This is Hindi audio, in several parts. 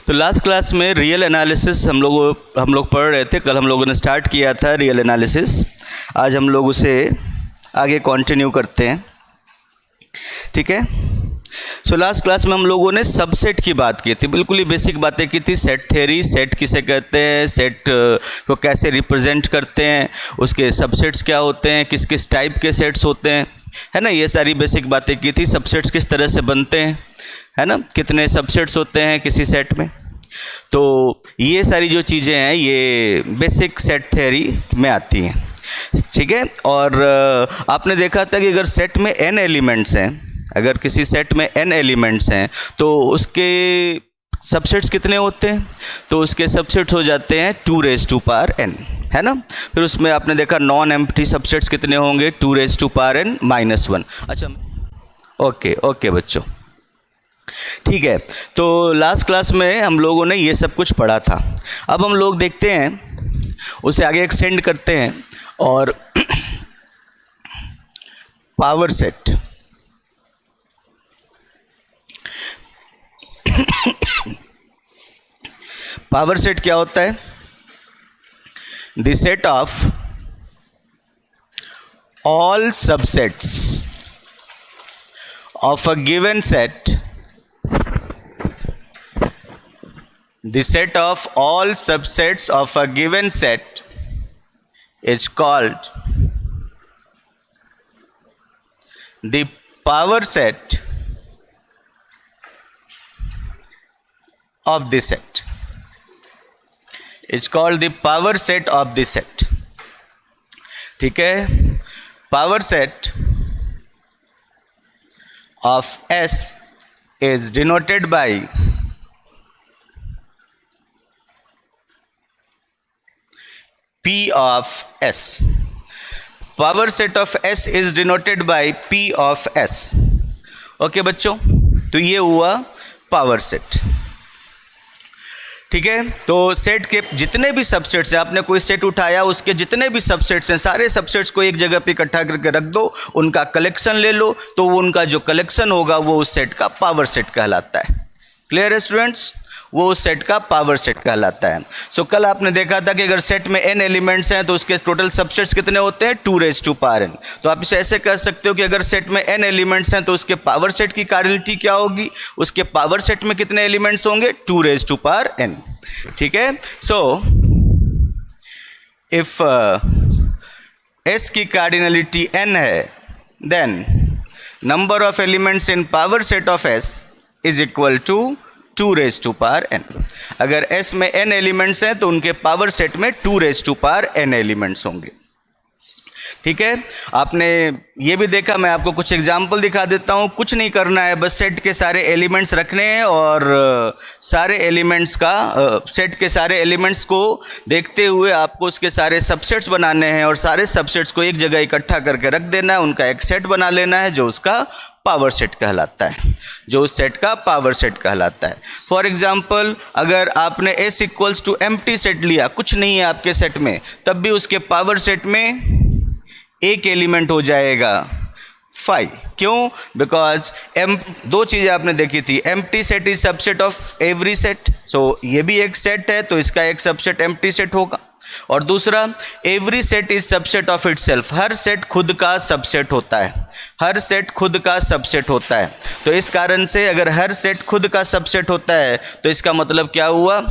तो लास्ट क्लास में रियल एनालिसिस हम लोग पढ़ रहे थे। कल हम लोगों ने स्टार्ट किया था रियल एनालिसिस। आज हम लोग उसे आगे कंटिन्यू करते हैं, ठीक है। सो लास्ट क्लास में हम लोगों ने सबसेट की बात की थी, बिल्कुल ही बेसिक बातें की थी। सेट थ्योरी, सेट किसे कहते हैं, सेट को कैसे रिप्रेजेंट करते हैं, उसके सबसेट्स क्या होते हैं, किस किस टाइप के सेट्स होते हैं, है ना। ये सारी बेसिक बातें की थी। सबसेट्स किस तरह से बनते हैं, है ना, कितने सबसेट्स होते हैं किसी सेट में। तो ये सारी जो चीज़ें हैं ये बेसिक सेट थ्योरी में आती हैं, ठीक है। और आपने देखा था कि अगर सेट में n एलिमेंट्स हैं, अगर किसी सेट में n एलिमेंट्स हैं तो उसके सबसेट्स कितने होते हैं, तो उसके सबसेट्स हो जाते हैं 2n, है ना। फिर उसमें आपने देखा नॉन एम्प्टी सबसेट्स कितने होंगे, 2n-1। अच्छा, ओके बच्चों, ठीक है। तो लास्ट क्लास में हम लोगों ने ये सब कुछ पढ़ा था। अब हम लोग देखते हैं, उसे आगे एक्सटेंड करते हैं और पावर सेट, पावर सेट क्या होता है? The set of all subsets of a given set, the set of all subsets of a given set is called the power set of the set. It's called the power set of the set. ठीक है। Power set of S is denoted by P of S. Power set of S is denoted by P of S. Okay बच्चों, तो ये हुआ पावर सेट, ठीक है। तो सेट के जितने भी सबसेट्स हैं, आपने कोई सेट उठाया, उसके जितने भी सबसेट्स हैं, सारे सबसेट्स को एक जगह पे इकट्ठा करके रख दो, उनका कलेक्शन ले लो, तो वो उनका जो कलेक्शन होगा वो उस सेट का पावर सेट कहलाता है। क्लियर है स्टूडेंट्स? वो उस सेट का पावर सेट कहलाता है। सो कल आपने देखा था कि अगर सेट में n एलिमेंट्स हैं तो उसके टोटल सबसेट्स कितने होते हैं, 2n। तो आप इसे ऐसे कह सकते हो कि अगर सेट में n एलिमेंट्स हैं तो उसके पावर सेट की कार्डिनलिटी क्या होगी, उसके पावर सेट में कितने एलिमेंट्स होंगे, 2n, ठीक है। सो इफ s की कार्डिनलिटी n है, then number of elements in power set of s is equal to 2n। अगर S में n एलिमेंट्स हैं तो उनके पावर सेट में 2n एलिमेंट्स होंगे, ठीक है। आपने ये भी देखा, मैं आपको कुछ एग्जाम्पल दिखा देता हूँ। कुछ नहीं करना है, बस सेट के सारे एलिमेंट्स रखने हैं और सारे एलिमेंट्स का सेट के सारे एलिमेंट्स को देखते हुए आपको उसके सारे सबसेट्स बनाने हैं और सारे सबसेट्स को एक जगह इकट्ठा करके रख देना है, उनका एक सेट बना लेना है जो उसका पावर सेट कहलाता है, जो उस सेट का पावर सेट कहलाता है। फॉर एग्जाम्पल, अगर आपने S equals to empty set लिया, कुछ नहीं है आपके सेट में, तब भी उसके पावर सेट में एक एलिमेंट हो जाएगा 5। क्यों? बिकॉज दो चीज़ें आपने देखी थी, empty set is subset of every set. So ये भी एक सेट है तो इसका एक सबसेट एम्प्टी सेट होगा। और दूसरा, every set is subset of itself. Her set खुद का सबसेट होता है, हर सेट खुद का सबसेट होता है। तो इस कारण से अगर हर सेट खुद का सबसेट होता है तो इसका मतलब क्या हुआ,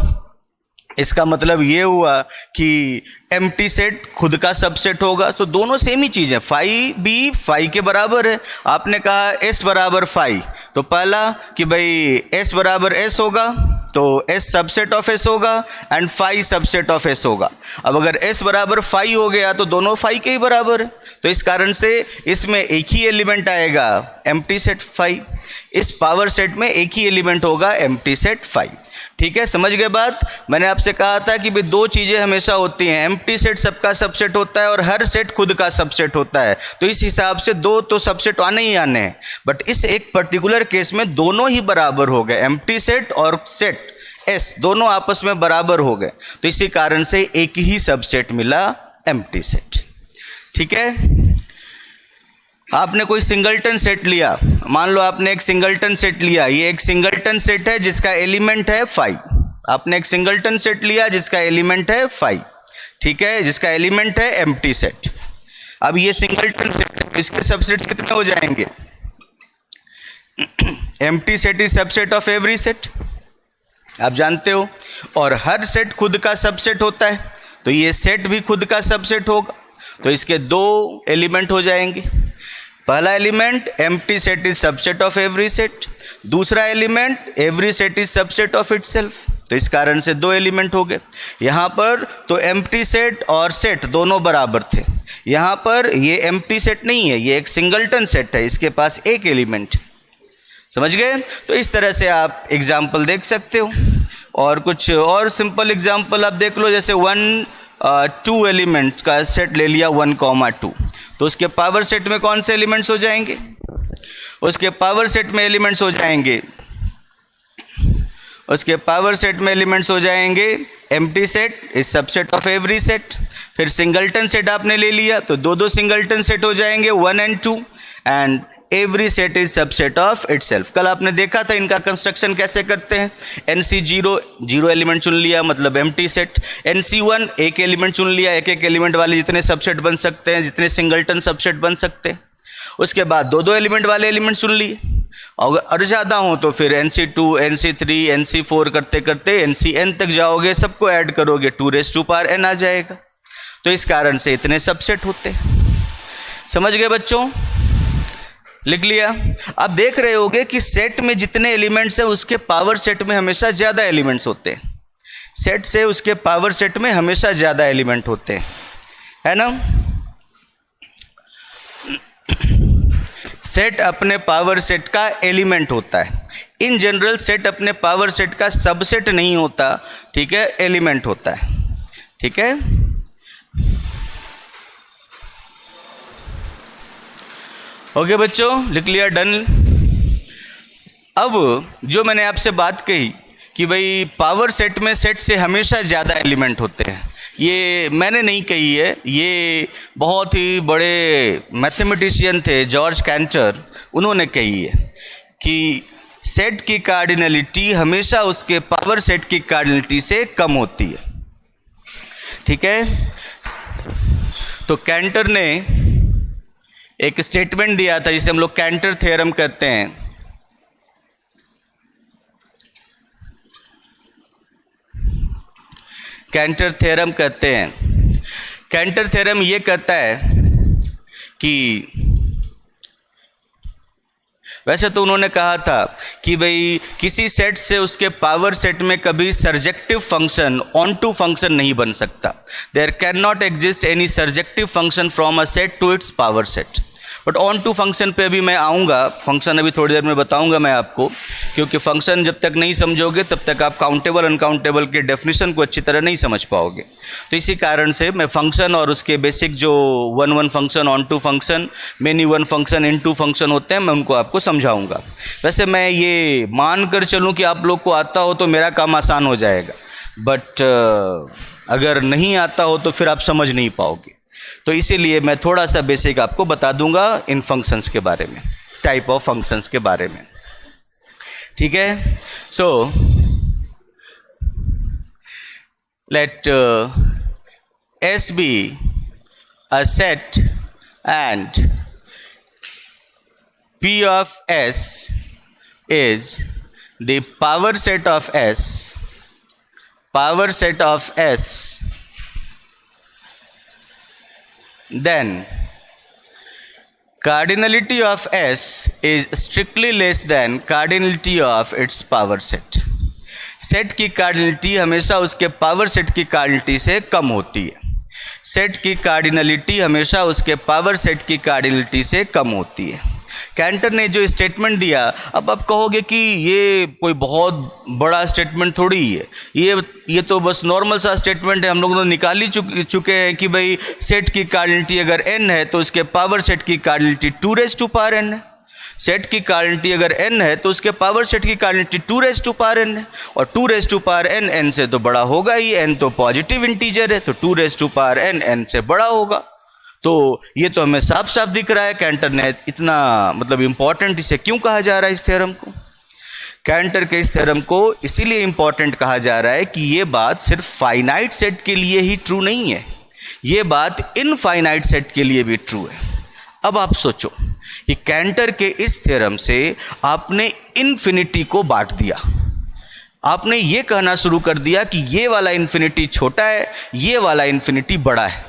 इसका मतलब ये हुआ कि एम्प्टी सेट खुद का सबसेट होगा। तो दोनों सेम ही चीज़ है, 5 भी 5 के बराबर है। आपने कहा S बराबर 5, तो पहला कि भाई S बराबर S होगा तो S सबसेट ऑफ S होगा एंड 5 सबसेट ऑफ S होगा। अब अगर S बराबर 5 हो गया तो दोनों 5 के ही बराबर है, तो इस कारण से इसमें एक ही एलिमेंट आएगा एम्प्टी सेट 5। इस पावर सेट में एक ही एलिमेंट होगा एम्प्टी सेट 5, ठीक है। समझ गए बात? मैंने आपसे कहा था कि भाई दो चीज़ें हमेशा होती हैं, एम्प्टी सेट सबका सबसेट होता है और हर सेट खुद का सबसेट होता है। तो इस हिसाब से दो तो सबसेट आने ही आने हैं, बट इस एक पर्टिकुलर केस में दोनों ही बराबर हो गए, एम्प्टी सेट और सेट S दोनों आपस में बराबर हो गए। तो इसी कारण से एक ही सबसेट मिला, एम्प्टी सेट, ठीक है। आपने कोई सिंगलटन सेट लिया, मान लो आपने एक सिंगलटन सेट लिया, ये एक सिंगलटन सेट है जिसका एलिमेंट है 5, आपने एक सिंगलटन सेट लिया जिसका एलिमेंट है 5, ठीक है, जिसका एलिमेंट है एम्प्टी सेट। अब ये सिंगलटन सेट, इसके सबसेट कितने हो जाएंगे? Empty set is subset of every set, आप जानते हो, और हर सेट खुद का सबसेट होता है, तो ये सेट भी खुद का सबसेट होगा। तो इसके दो एलिमेंट हो जाएंगे। पहला element empty set is subset of every set, दूसरा element every set is subset of itself. तो इस कारण से दो एलिमेंट हो गए। यहाँ पर तो एम्प्टी सेट और सेट दोनों बराबर थे, यहाँ पर ये एम्प्टी सेट नहीं है, ये एक सिंगलटन सेट है, इसके पास एक एलिमेंट। समझ गए? तो इस तरह से आप एग्जाम्पल देख सकते हो। और कुछ और सिंपल एग्जाम्पल आप देख लो, जैसे 1 2 एलिमेंट्स का सेट ले लिया 1, 2, तो उसके पावर सेट में कौन से एलिमेंट्स हो जाएंगे? उसके पावर सेट में एलिमेंट्स हो जाएंगे, उसके पावर सेट में एलिमेंट्स हो जाएंगे empty set is subset of every set. फिर सिंगलटन सेट आपने ले लिया तो दो सिंगलटन सेट हो जाएंगे 1 और 2, and every set is subset of itself. कल आपने देखा था इनका कंस्ट्रक्शन कैसे करते हैं। NC0 0 एलिमेंट चुन लिया मतलब एम्प्टी सेट, NC1 एक एलिमेंट चुन लिया, एक एलिमेंट वाले जितने सबसेट बन सकते हैं, जितने सिंगलटन सबसेट बन सकते हैं। उसके बाद दो एलिमेंट वाले एलिमेंट चुन लिए, और ज़्यादा हो तो फिर NC2 NC3 NC4 करते करते NCn तक जाओगे, सबको ऐड करोगे 2n आ जाएगा। तो इस कारण से इतने सबसेट होते हैं। समझ गए बच्चों? लिख लिया? आप देख रहे होगे कि सेट में जितने एलिमेंट्स हैं उसके पावर सेट में हमेशा ज़्यादा एलिमेंट्स होते हैं, सेट से उसके पावर सेट में हमेशा ज़्यादा एलिमेंट होते हैं, है ना। सेट अपने पावर सेट का एलिमेंट होता है। इन जनरल सेट अपने पावर सेट का सबसेट नहीं होता, ठीक है, एलिमेंट होता है, ठीक है। ओके बच्चों, लिख लिया? डन। अब जो मैंने आपसे बात कही कि भाई पावर सेट में सेट से हमेशा ज़्यादा एलिमेंट होते हैं, ये मैंने नहीं कही है, ये बहुत ही बड़े मैथमेटिशियन थे जॉर्ज कैंटर, उन्होंने कही है कि सेट की कार्डिनलिटी हमेशा उसके पावर सेट की कार्डिनलिटी से कम होती है, ठीक है। तो कैंटर ने एक स्टेटमेंट दिया था जिसे हम लोग कैंटर थ्योरम कहते हैं। कैंटर थ्योरम कहते हैं। कैंटर थ्योरम ये कहता है कि वैसे तो उन्होंने कहा था कि भाई किसी सेट से उसके पावर सेट में कभी surjective function onto function नहीं बन सकता। There can not exist any surjective function from a set to its power set. But onto function पे अभी मैं आऊँगा, फंक्शन अभी थोड़ी देर में बताऊँगा मैं आपको, क्योंकि फंक्शन जब तक नहीं समझोगे तब तक आप काउंटेबल अनकाउंटेबल के डेफिनेशन को अच्छी तरह नहीं समझ पाओगे। तो इसी कारण से मैं फंक्शन और उसके बेसिक जो one function, onto function, many one function, into function होते हैं, मैं उनको आपको समझाऊँगा। वैसे मैं ये मान कर चलूँ कि आप लोग को आता हो तो मेरा काम आसान हो जाएगा, बट अगर नहीं आता हो तो फिर आप समझ नहीं पाओगे। तो इसीलिए मैं थोड़ा सा बेसिक आपको बता दूंगा इन फंक्शंस के बारे में, टाइप ऑफ फंक्शंस के बारे में, ठीक है। So let S be a set and P of S is the power set of S, power set of S, then cardinality of S is strictly less than cardinality of its power set. Set की कार्डिनलिटी हमेशा उसके पावर सेट की कार्डिनलिटी से कम होती है। सेट की कार्डिनलिटी हमेशा उसके पावर सेट की कार्डिनलिटी से कम होती है। कैंटर ने जो स्टेटमेंट दिया, अब आप कहोगे कि ये कोई बहुत बड़ा स्टेटमेंट थोड़ी है, ये तो बस नॉर्मल सा स्टेटमेंट है, हम लोग निकाल ही चुके हैं कि भाई सेट की कार्डिनलिटी अगर n है तो उसके पावर सेट की कार्डिनलिटी 2n है। सेट की कार्डिनलिटी अगर n है तो उसके पावर सेट की कार्डिनलिटी 2n है, और 2n n से तो बड़ा होगा ही, n तो पॉजिटिव इंटीजर है, तो 2n n से बड़ा होगा। तो ये तो हमें साफ साफ दिख रहा है कैंटर ने इतना मतलब इम्पॉर्टेंट इसे क्यों कहा जा रहा है इस थ्योरम को। कैंटर के इस थ्योरम को इसीलिए इंपॉर्टेंट कहा जा रहा है कि ये बात सिर्फ फाइनाइट सेट के लिए ही ट्रू नहीं है, ये बात इनफाइनाइट सेट के लिए भी ट्रू है। अब आप सोचो कि कैंटर के इस थ्योरम से आपने इन्फिनिटी को बांट दिया, आपने ये कहना शुरू कर दिया कि ये वाला इन्फिनिटी छोटा है, ये वाला इन्फिनिटी बड़ा है,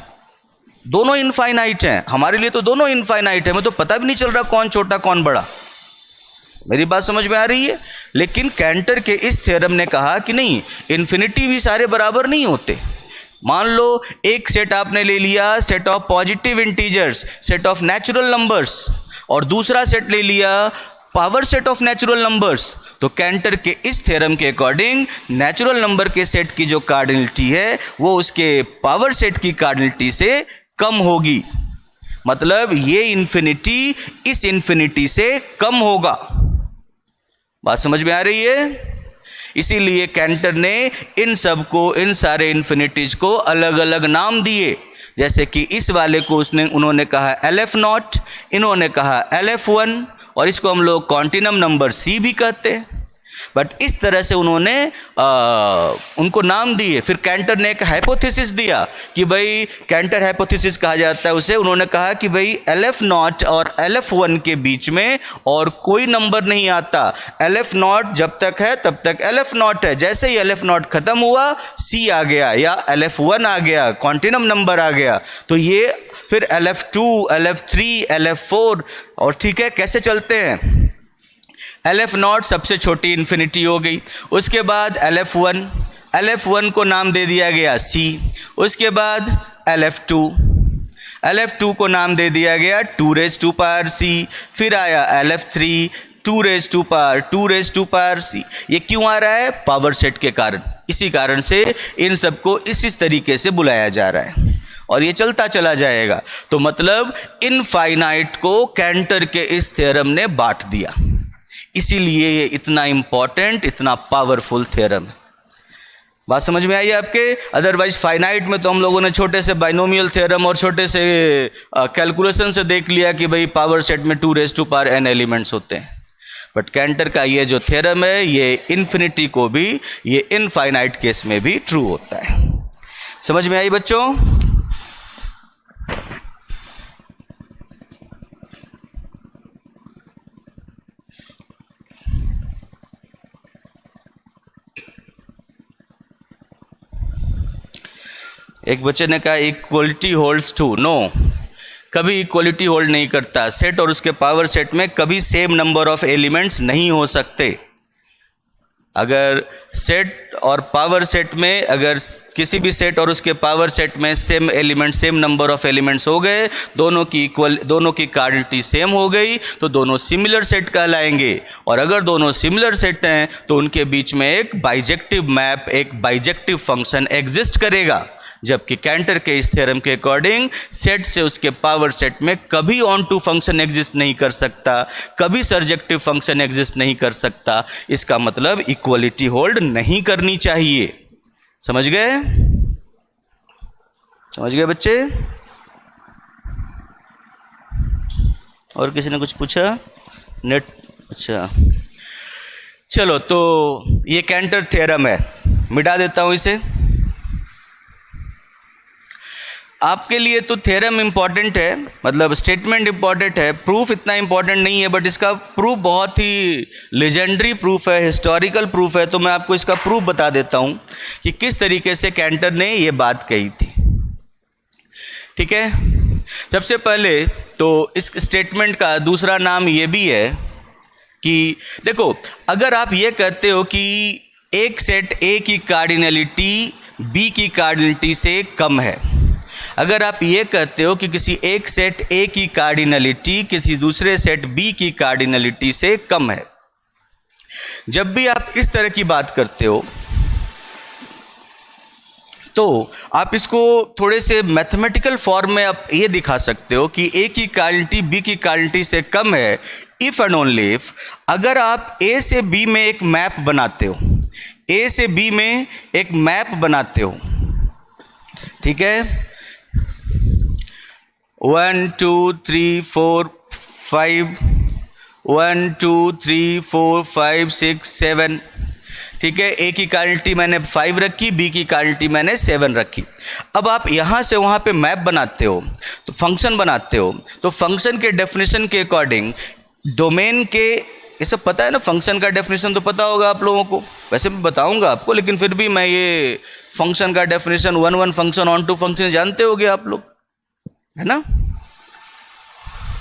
दोनों इनफाइनाइट हैं। हमारे लिए तो दोनों इनफाइनाइट है, हमें तो पता भी नहीं चल रहा कौन छोटा कौन बड़ा। मेरी बात समझ में आ रही है? लेकिन कैंटर के इस थ्योरम ने कहा कि नहीं, इन्फिनिटी भी सारे बराबर नहीं होते। मान लो एक सेट आपने ले लिया, set of positive integers, set of natural numbers, और दूसरा सेट ले लिया power set of natural numbers. तो कैंटर के इस थ्योरम के अकॉर्डिंग नेचुरल नंबर के सेट की जो कार्डिनलिटी है वो उसके पावर सेट की कार्डिनलिटी से कम होगी, मतलब ये इन्फिनिटी इस इन्फिनिटी से कम होगा। बात समझ में आ रही है? इसीलिए कैंटर ने इन सब को, इन सारे इन्फिनिटीज को अलग अलग नाम दिए। जैसे कि इस वाले को उन्होंने कहा LF0, इन्होंने कहा LF1, और इसको हम लोग कॉन्टिनम नंबर C भी कहते हैं। बट इस तरह से उन्होंने उनको नाम दिए। फिर कैंटर ने एक हाइपोथेसिस दिया कि भाई, कैंटर हाइपोथेसिस कहा जाता है उसे। उन्होंने कहा कि भाई LF0 और LF1 के बीच में और कोई नंबर नहीं आता, LF0 जब तक है तब तक LF0 है, जैसे ही LF0 खत्म हुआ C आ गया या LF1 आ गया, कॉन्टिनम नंबर आ गया। तो ये फिर LF2, LF3, LF4, और ठीक है, कैसे चलते हैं? LF0 सबसे छोटी इन्फिनिटी हो गई, उसके बाद LF1 को नाम दे दिया गया C, उसके बाद LF2 को नाम दे दिया गया 2⁻C, फिर आया LF3 2⁻C। ये क्यों आ रहा है? पावर सेट के कारण। इसी कारण से इन सबको इस तरीके से बुलाया जा रहा है, और ये चलता चला जाएगा। तो मतलब इनफाइनाइट को कैंटर के इस थ्योरम ने बांट दिया, इसीलिए ये इतना इंपॉर्टेंट, इतना पावरफुल थ्योरम है। बात समझ में आई आपके? अदरवाइज फाइनाइट में तो हम लोगों ने छोटे से बाइनोमियल थ्योरम और छोटे से कैलकुलेशन से देख लिया कि भाई पावर सेट में 2⁻n एलिमेंट्स होते हैं। बट कैंटर का ये जो थ्योरम है, ये इन्फिनिटी को भी, ये इनफाइनाइट केस में भी ट्रू होता है। समझ में आई बच्चों? एक बच्चे ने कहा इक्वलिटी होल्ड्स टू। नो, कभी इक्वलिटी होल्ड नहीं करता। सेट और उसके पावर सेट में कभी सेम नंबर ऑफ एलिमेंट्स नहीं हो सकते। अगर सेट और पावर सेट में, अगर किसी भी सेट और उसके पावर सेट में same element, same number of elements हो गए, दोनों की कार्डिनलिटी सेम हो गई, तो दोनों सिमिलर सेट कहलाएंगे। और अगर दोनों सिमिलर सेट हैं तो उनके बीच में एक बाइजेक्टिव मैप, एक बाइजेक्टिव फंक्शन एग्जिस्ट करेगा। जबकि कैंटर के इस थ्योरम के अकॉर्डिंग सेट से उसके पावर सेट में कभी ऑन टू फंक्शन एग्जिस्ट नहीं कर सकता, कभी सर्जेक्टिव फंक्शन एग्जिस्ट नहीं कर सकता। इसका मतलब इक्वलिटी होल्ड नहीं करनी चाहिए। समझ गए? समझ गए बच्चे? और किसी ने कुछ पूछा? नेट? अच्छा, चलो, तो ये कैंटर थ्योरम है, मिटा देता हूं इसे। आपके लिए तो थ्योरम इंपॉर्टेंट है, मतलब स्टेटमेंट इंपॉर्टेंट है, प्रूफ इतना इंपॉर्टेंट नहीं है। बट इसका प्रूफ बहुत ही लेजेंडरी प्रूफ है, हिस्टोरिकल प्रूफ है। तो मैं आपको इसका प्रूफ बता देता हूं कि किस तरीके से कैंटर ने ये बात कही थी। ठीक है, सबसे पहले तो इस स्टेटमेंट का दूसरा नाम ये भी है कि देखो, अगर आप ये कहते हो कि एक सेट A की कार्डिनलिटी B की कार्डिनलिटी से कम है, अगर आप ये कहते हो कि किसी एक सेट A की कार्डिनलिटी किसी दूसरे सेट B की कार्डिनलिटी से कम है, जब भी आप इस तरह की बात करते हो तो आप इसको थोड़े से मैथमेटिकल फॉर्म में आप ये दिखा सकते हो कि A की कार्डिनलिटी B की कार्डिनलिटी से कम है इफ एंड ओनली इफ अगर आप A से B में एक मैप बनाते हो, A से B में एक मैप बनाते हो, ठीक है, 1 2 3 4 5 1 2 3 4 5 6 7, ठीक है। ए की क्वांटिटी मैंने 5 रखी, बी की क्वांटिटी मैंने 7 रखी। अब आप यहाँ से वहाँ पे मैप बनाते हो, तो फंक्शन बनाते हो, तो फंक्शन के डेफिनेशन के अकॉर्डिंग डोमेन के, ये सब पता है ना, फंक्शन का डेफिनेशन तो पता होगा आप लोगों को, वैसे मैं बताऊंगा आपको, लेकिन फिर भी मैं ये फंक्शन का definition, one function, onto function जानते होगे आप लोग, है ना?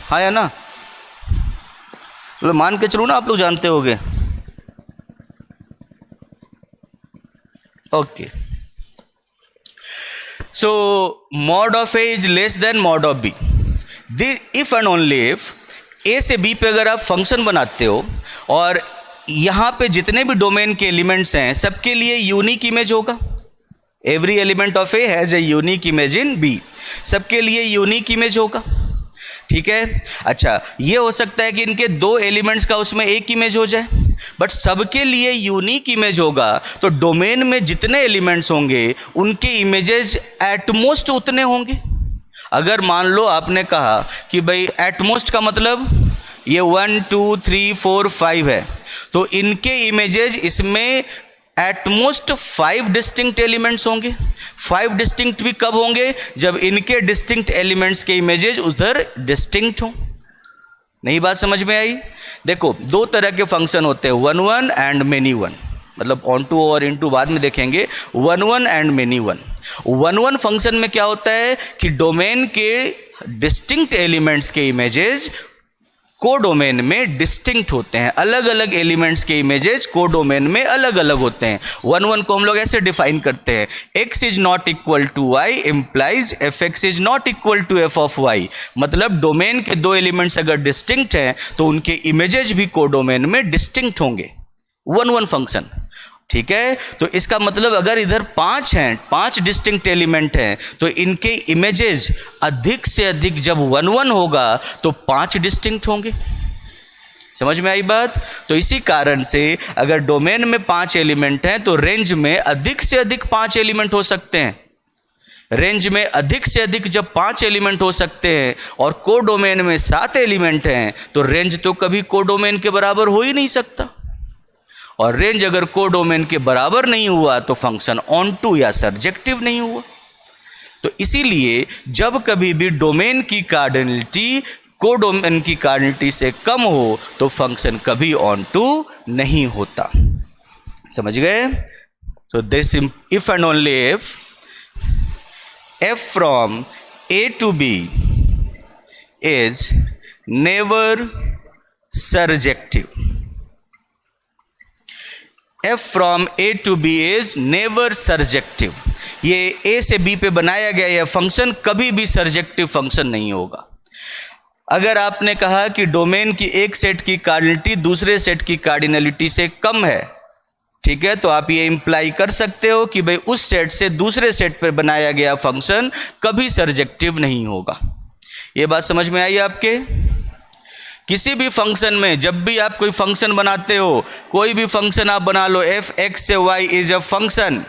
हाँ या ना? तो मान के चलो ना आप लोग जानते होगे। Okay, so mod of A is less than mod of B. If and only if A से बी पे अगर आप फंक्शन बनाते हो और यहाँ पे जितने भी डोमेन के एलिमेंट्स हैं सबके लिए यूनिक इमेज होगा। Every element of A has a unique image in B, सबके लिए यूनिक इमेज होगा, ठीक है। अच्छा, ये हो सकता है कि इनके 2 एलिमेंट्स का उसमें एक इमेज हो जाए, बट सबके लिए यूनिक इमेज होगा, तो डोमेन में जितने एलिमेंट्स होंगे उनके इमेजेस एटमोस्ट उतने होंगे। अगर मान लो आपने कहा कि भाई एटमोस्ट का मतलब ये 1 2 3 4 5 है, तो इनके इमेजेस इसमें एटमोस्ट 5 डिस्टिंक्ट एलिमेंट्स होंगे। 5 डिस्टिंक्ट भी कब होंगे? जब इनके डिस्टिंक्ट एलिमेंट्स के इमेजेस उधर डिस्टिंक्ट हों। नई बात समझ में आई? देखो, 2 तरह के फंक्शन होते हैं, वन एंड मेनी वन, मतलब ऑन टू और इन टू बाद में देखेंगे। One and many one. One function में क्या होता है कि डोमेन के डिस्टिंक्ट एलिमेंट्स के इमेजेस को डोमेन में डिस्टिंक्ट होते हैं, अलग अलग एलिमेंट्स के इमेजेस को डोमेन में अलग अलग होते हैं। वन को हम लोग ऐसे डिफाइन करते हैं, x is not equal to y implies f x is not equal to f of y। मतलब डोमेन के 2 एलिमेंट्स अगर डिस्टिंक्ट हैं तो उनके इमेजेस भी को डोमेन में डिस्टिंक्ट होंगे। वन फंक्शन, ठीक है। तो इसका मतलब अगर इधर 5 हैं, 5 डिस्टिंक्ट एलिमेंट हैं, तो इनके इमेजेस अधिक से अधिक, जब वन होगा तो 5 डिस्टिंक्ट होंगे। समझ में आई बात? तो इसी कारण से अगर डोमेन में 5 एलिमेंट हैं तो रेंज में अधिक से अधिक 5 एलिमेंट हो सकते हैं। रेंज में अधिक से अधिक जब 5 एलिमेंट हो सकते हैं और को डोमेन में 7 एलिमेंट हैं, तो रेंज तो कभी को डोमेन के बराबर हो ही नहीं सकता। और रेंज अगर को डोमेन के बराबर नहीं हुआ तो फंक्शन ऑन टू या सर्जेक्टिव नहीं हुआ। तो इसीलिए जब कभी भी डोमेन की कार्डिनलिटी को डोमेन की कार्डिनलिटी से कम हो तो फंक्शन कभी ऑन टू नहीं होता। समझ गए? तो this if and only if f from a to b is never surjective। f from a to b is never surjective। ये a से b पे बनाया गया यह फंक्शन कभी भी सर्जेक्टिव फंक्शन नहीं होगा। अगर आपने कहा कि डोमेन की एक सेट की कार्डिनलिटी दूसरे सेट की कार्डिनलिटी से कम है, ठीक है, तो आप ये इंप्लाई कर सकते हो कि भाई उस सेट से दूसरे सेट पर बनाया गया फंक्शन कभी सर्जेक्टिव नहीं होगा। ये बात समझ में आई आपके? किसी भी फंक्शन में जब भी आप कोई फंक्शन बनाते हो, कोई भी फंक्शन आप बना लो, एफ एक्स से वाई इज अ फंक्शन,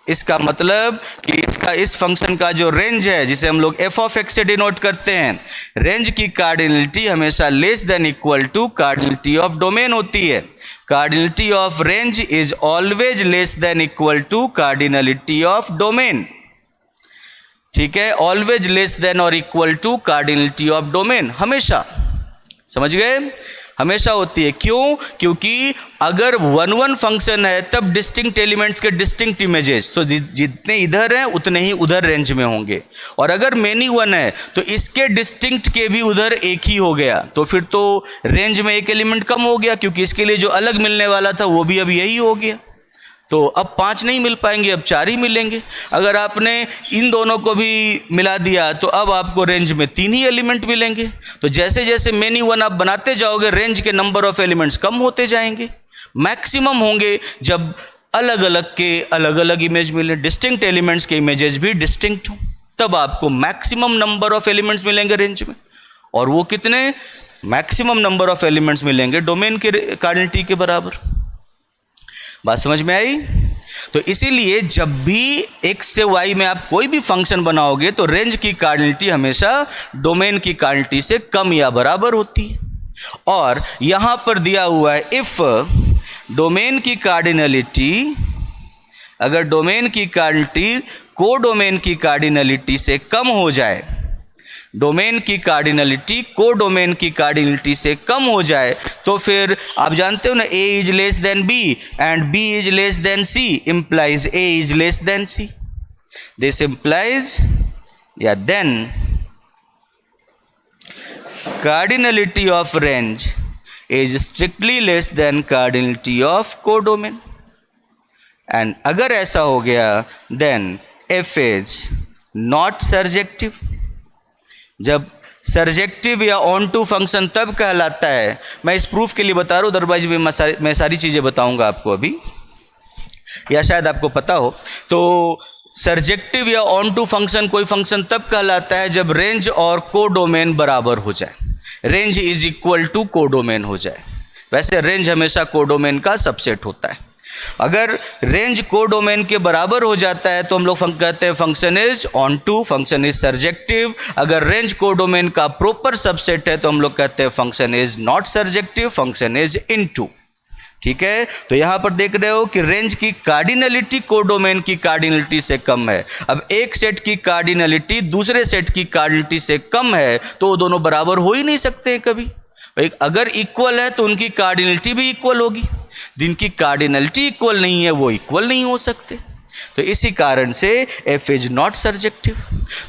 इसका मतलब कि इसका इस फंक्शन का जो रेंज है जिसे हम लोग एफ ऑफ एक्स से डिनोट करते हैं, रेंज की कार्डिनलिटी हमेशा less than equal to cardinality of domain होती है। Cardinality of range is always less than equal to cardinality of domain. ठीक है, ऑलवेज लेस देन और equal to cardinality of domain, हमेशा। समझ गए? हमेशा होती है। क्यों? क्योंकि अगर वन फंक्शन है तब डिस्टिंक्ट एलिमेंट्स के डिस्टिंक्ट इमेजेस, तो जितने इधर हैं उतने ही उधर रेंज में होंगे। और अगर मेनी वन है तो इसके डिस्टिंक्ट के भी उधर एक ही हो गया, तो फिर तो रेंज में एक एलिमेंट कम हो गया, क्योंकि इसके लिए जो अलग मिलने वाला था वो भी अब यही हो गया। तो अब 5 नहीं मिल पाएंगे, अब 4 ही मिलेंगे। अगर आपने इन दोनों को भी मिला दिया तो अब आपको रेंज में 3 ही एलिमेंट मिलेंगे। तो जैसे जैसे मेनी वन आप बनाते जाओगे, रेंज के नंबर ऑफ एलिमेंट्स कम होते जाएंगे। मैक्सिमम होंगे जब अलग अलग के अलग अलग इमेज मिले, डिस्टिंक्ट एलिमेंट्स के इमेजेस भी डिस्टिंक्ट हों, तब आपको मैक्सिमम नंबर ऑफ एलिमेंट्स मिलेंगे रेंज में। और वो कितने? मैक्सिमम नंबर ऑफ एलिमेंट्स मिलेंगे डोमेन के कार्डिनलिटी के बराबर। बात समझ में आई? तो इसीलिए जब भी x से y में आप कोई भी फंक्शन बनाओगे तो रेंज की कार्डिनलिटी हमेशा डोमेन की कार्डिनलिटी से कम या बराबर होती है। और यहां पर दिया हुआ है इफ डोमेन की कार्डिनलिटी, अगर डोमेन की कार्डिनलिटी कोडोमेन की कार्डिनलिटी से कम हो जाए, डोमेन की कार्डिनलिटी कोडोमेन की कार्डिनलिटी से कम हो जाए, तो फिर आप जानते हो ना a is less then b and b is less then c implies a is less then c. This implies या then cardinality of range is strictly less than cardinality of codomain. And अगर ऐसा हो गया then f is not surjective. जब सर्जेक्टिव या ऑन टू फंक्शन तब कहलाता है, मैं इस प्रूफ के लिए बता रहा हूँ, अदरवाइज भी मैं सारी चीज़ें बताऊंगा आपको अभी, या शायद आपको पता हो। तो सर्जेक्टिव या ऑन टू फंक्शन कोई फंक्शन तब कहलाता है जब रेंज और कोडोमेन बराबर हो जाए, range is equal to codomain हो जाए। वैसे रेंज हमेशा कोडोमेन का सबसेट होता है। अगर रेंज कोडोमेन के बराबर हो जाता है तो हम लोग कहते हैं function is onto, function is surjective. अगर रेंज कोडोमेन का प्रॉपर सबसेट है तो हम लोग कहते हैं function is not surjective, function is into. ठीक है, तो यहां पर देख रहे हो कि रेंज की कार्डिनलिटी कोडोमेन की कार्डिनलिटी से कम है। अब एक सेट की कार्डिनलिटी दूसरे सेट की कार्डिनलिटी से कम है तो वो दोनों बराबर हो ही नहीं सकते कभी। अगर इक्वल है तो उनकी कार्डिनलिटी भी इक्वल होगी, जिनकी कार्डिनलिटी इक्वल नहीं है वो इक्वल नहीं हो सकते। तो इसी कारण से f इज नॉट सर्जेक्टिव।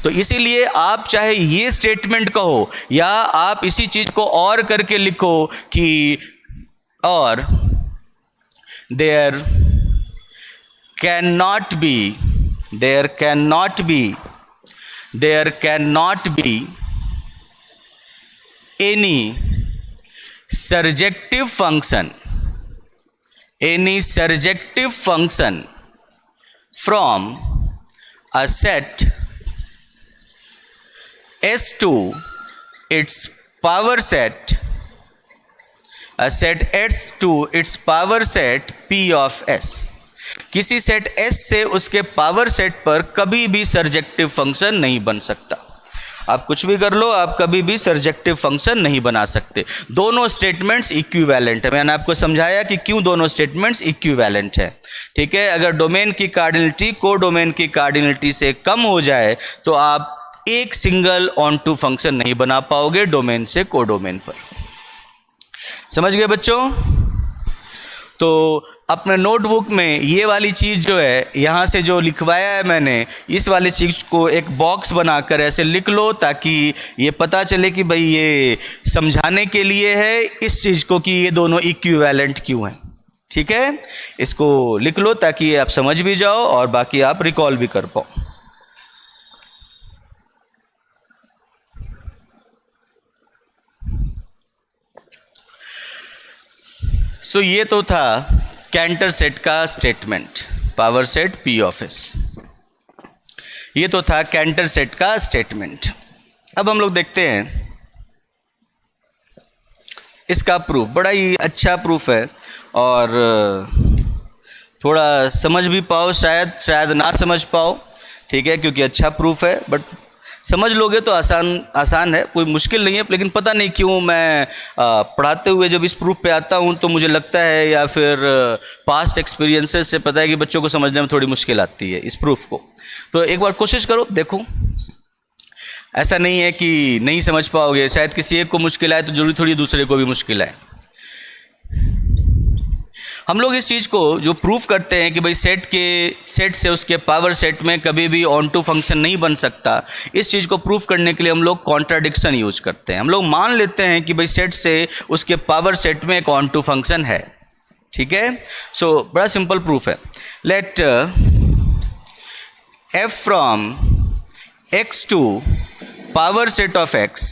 तो इसीलिए आप चाहे ये स्टेटमेंट कहो या आप इसी चीज को और करके लिखो कि और there cannot be any surjective function from a set S to its power set, a set S to its power set P of S. किसी सेट S से उसके पावर सेट पर कभी भी सर्जेक्टिव फंक्शन नहीं बन सकता। आप कुछ भी कर लो, आप कभी भी सर्जेक्टिव फंक्शन नहीं बना सकते। दोनों स्टेटमेंट्स इक्विवेलेंट है। मैंने आपको समझाया कि क्यों दोनों स्टेटमेंट्स इक्विवेलेंट है। ठीक है, अगर डोमेन की कार्डिनलिटी कोडोमेन की कार्डिनलिटी से कम हो जाए तो आप एक सिंगल ऑन टू फंक्शन नहीं बना पाओगे डोमेन से कोडोमेन पर। समझ गए बच्चों? तो अपने नोटबुक में ये वाली चीज़ जो है यहाँ से जो लिखवाया है मैंने, इस वाली चीज़ को एक बॉक्स बनाकर ऐसे लिख लो ताकि ये पता चले कि भाई ये समझाने के लिए है इस चीज़ को कि ये दोनों इक्विवेलेंट क्यों हैं। ठीक है, इसको लिख लो ताकि आप समझ भी जाओ और बाकी आप रिकॉल भी कर पाओ। सो ये तो था कैंटर सेट का statement, power set P of S। ये तो था कैंटर सेट का स्टेटमेंट। अब हम लोग देखते हैं इसका प्रूफ। बड़ा ही अच्छा प्रूफ है और थोड़ा समझ भी पाओ, शायद ना समझ पाओ। ठीक है, क्योंकि अच्छा प्रूफ है, बट समझ लोगे तो आसान है, कोई मुश्किल नहीं है। लेकिन पता नहीं क्यों मैं पढ़ाते हुए जब इस प्रूफ पे आता हूँ तो मुझे लगता है या फिर पास्ट एक्सपीरियंसेस से पता है कि बच्चों को समझने में थोड़ी मुश्किल आती है इस प्रूफ को। तो एक बार कोशिश करो, देखो। ऐसा नहीं है कि नहीं समझ पाओगे, शायद किसी एक को मुश्किल आए तो जरूरी थोड़ी दूसरे को भी मुश्किल आए। हम लोग इस चीज़ को जो प्रूफ करते हैं कि भाई सेट से उसके पावर सेट में कभी भी ऑन टू फंक्शन नहीं बन सकता, इस चीज़ को प्रूफ करने के लिए हम लोग कॉन्ट्राडिक्शन यूज करते हैं। हम लोग मान लेते हैं कि भाई सेट से उसके पावर सेट में एक ऑन टू फंक्शन है। ठीक है, सो बड़ा सिंपल प्रूफ है। Let f from x to power set of x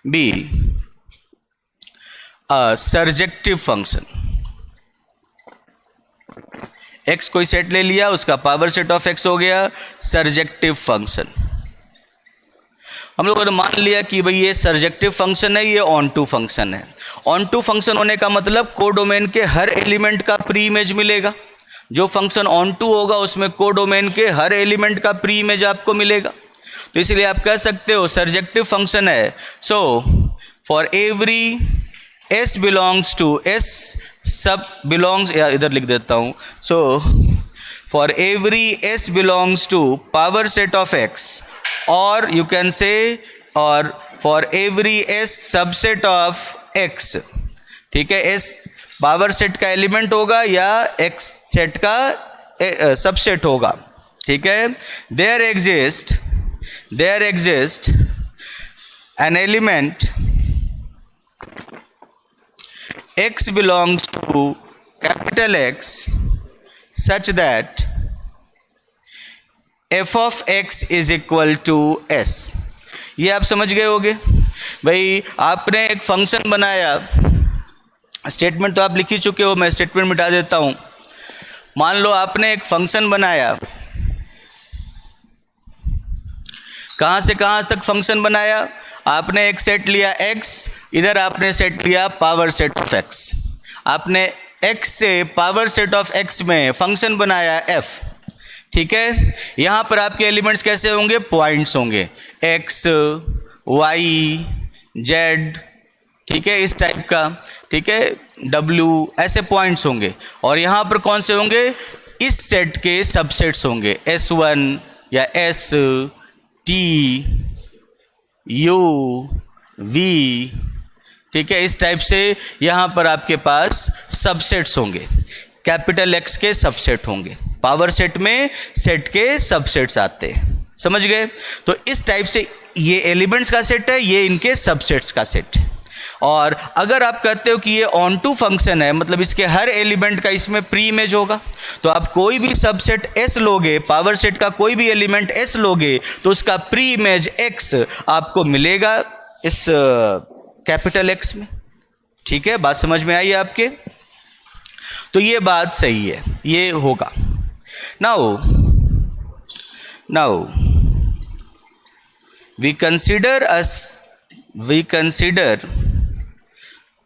be a surjective function. x कोई सेट ले लिया, उसका पावर सेट ऑफ x हो गया सर्जेक्टिव फंक्शन। हम लोगों ने मान लिया कि भाई ये सर्जेक्टिव फंक्शन है, ये ऑन टू फंक्शन है। ऑन टू फंक्शन होने का मतलब कोडोमेन के हर एलिमेंट का प्री इमेज मिलेगा। जो फंक्शन ऑन टू होगा उसमें कोडोमेन के हर एलिमेंट का प्री इमेज आपको मिलेगा, तो इसलिए आप कह सकते हो सर्जेक्टिव फंक्शन है। So for every S belongs to S sub belongs, या इधर लिख देता हूँ, so for every S belongs to power set of X, और यू कैन से और for every S subset of X, ठीक है, एस पावर सेट का एलिमेंट होगा या एक्स सेट का सबसेट होगा, ठीक है। There exist an element x belongs to capital X such that f of x is equal to s। ये आप समझ गए होंगे भाई। आपने एक फंक्शन बनाया, स्टेटमेंट तो आप लिख ही चुके हो, मैं स्टेटमेंट मिटा देता हूं। मान लो आपने एक फंक्शन बनाया, कहां से कहां तक फंक्शन बनाया, आपने एक सेट लिया x, इधर आपने सेट लिया पावर सेट ऑफ x, आपने x से पावर सेट ऑफ x में फंक्शन बनाया f, ठीक है। यहाँ पर आपके एलिमेंट्स कैसे होंगे, पॉइंट्स होंगे, x y z, ठीक है, इस टाइप का, ठीक है, w, ऐसे पॉइंट्स होंगे। और यहाँ पर कौन से होंगे, इस सेट के सबसेट्स होंगे, s1 या s t u v, ठीक है, इस टाइप से यहाँ पर आपके पास सबसेट्स होंगे, कैपिटल X के सबसेट होंगे। पावर सेट में सेट के सबसेट्स आते हैं, समझ गए। तो इस टाइप से ये एलिमेंट्स का सेट है, ये इनके सबसेट्स का सेट है। और अगर आप कहते हो कि ये ऑन टू फंक्शन है, मतलब इसके हर एलिमेंट का इसमें प्री इमेज होगा, तो आप कोई भी सबसेट S लोगे, पावर सेट का कोई भी एलिमेंट S लोगे, तो उसका प्री इमेज X आपको मिलेगा इस कैपिटल X में, ठीक है। बात समझ में आई आपके? तो ये बात सही है, ये होगा। Now we consider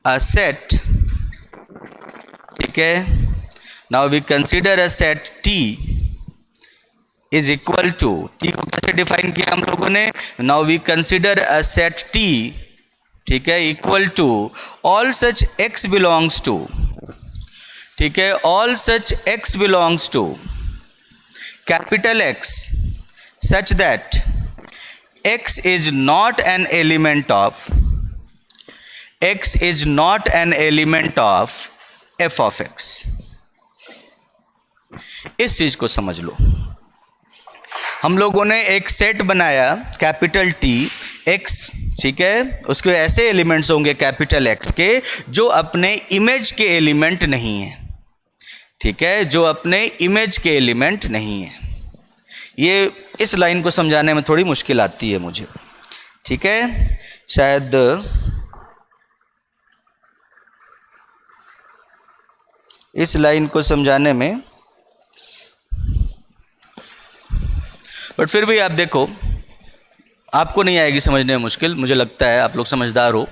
a set, ठीक है। Now we consider a set T is equal to, T को कैसे डिफाइन किया हम लोगों ने, now we consider a set T, ठीक है, equal to all such x belongs to, ठीक है, all such x belongs to capital X such that x is not an element of f of x। इस चीज को समझ लो। हम लोगों ने एक सेट बनाया कैपिटल T x, ठीक है, उसके ऐसे एलिमेंट्स होंगे कैपिटल X के जो अपने इमेज के एलिमेंट नहीं है, ठीक है, जो अपने इमेज के एलिमेंट नहीं है। ये इस लाइन को समझाने में थोड़ी मुश्किल आती है मुझे, ठीक है, शायद इस लाइन को समझाने में, बट फिर भी आप देखो, आपको नहीं आएगी समझने में मुश्किल, मुझे लगता है आप लोग समझदार हो।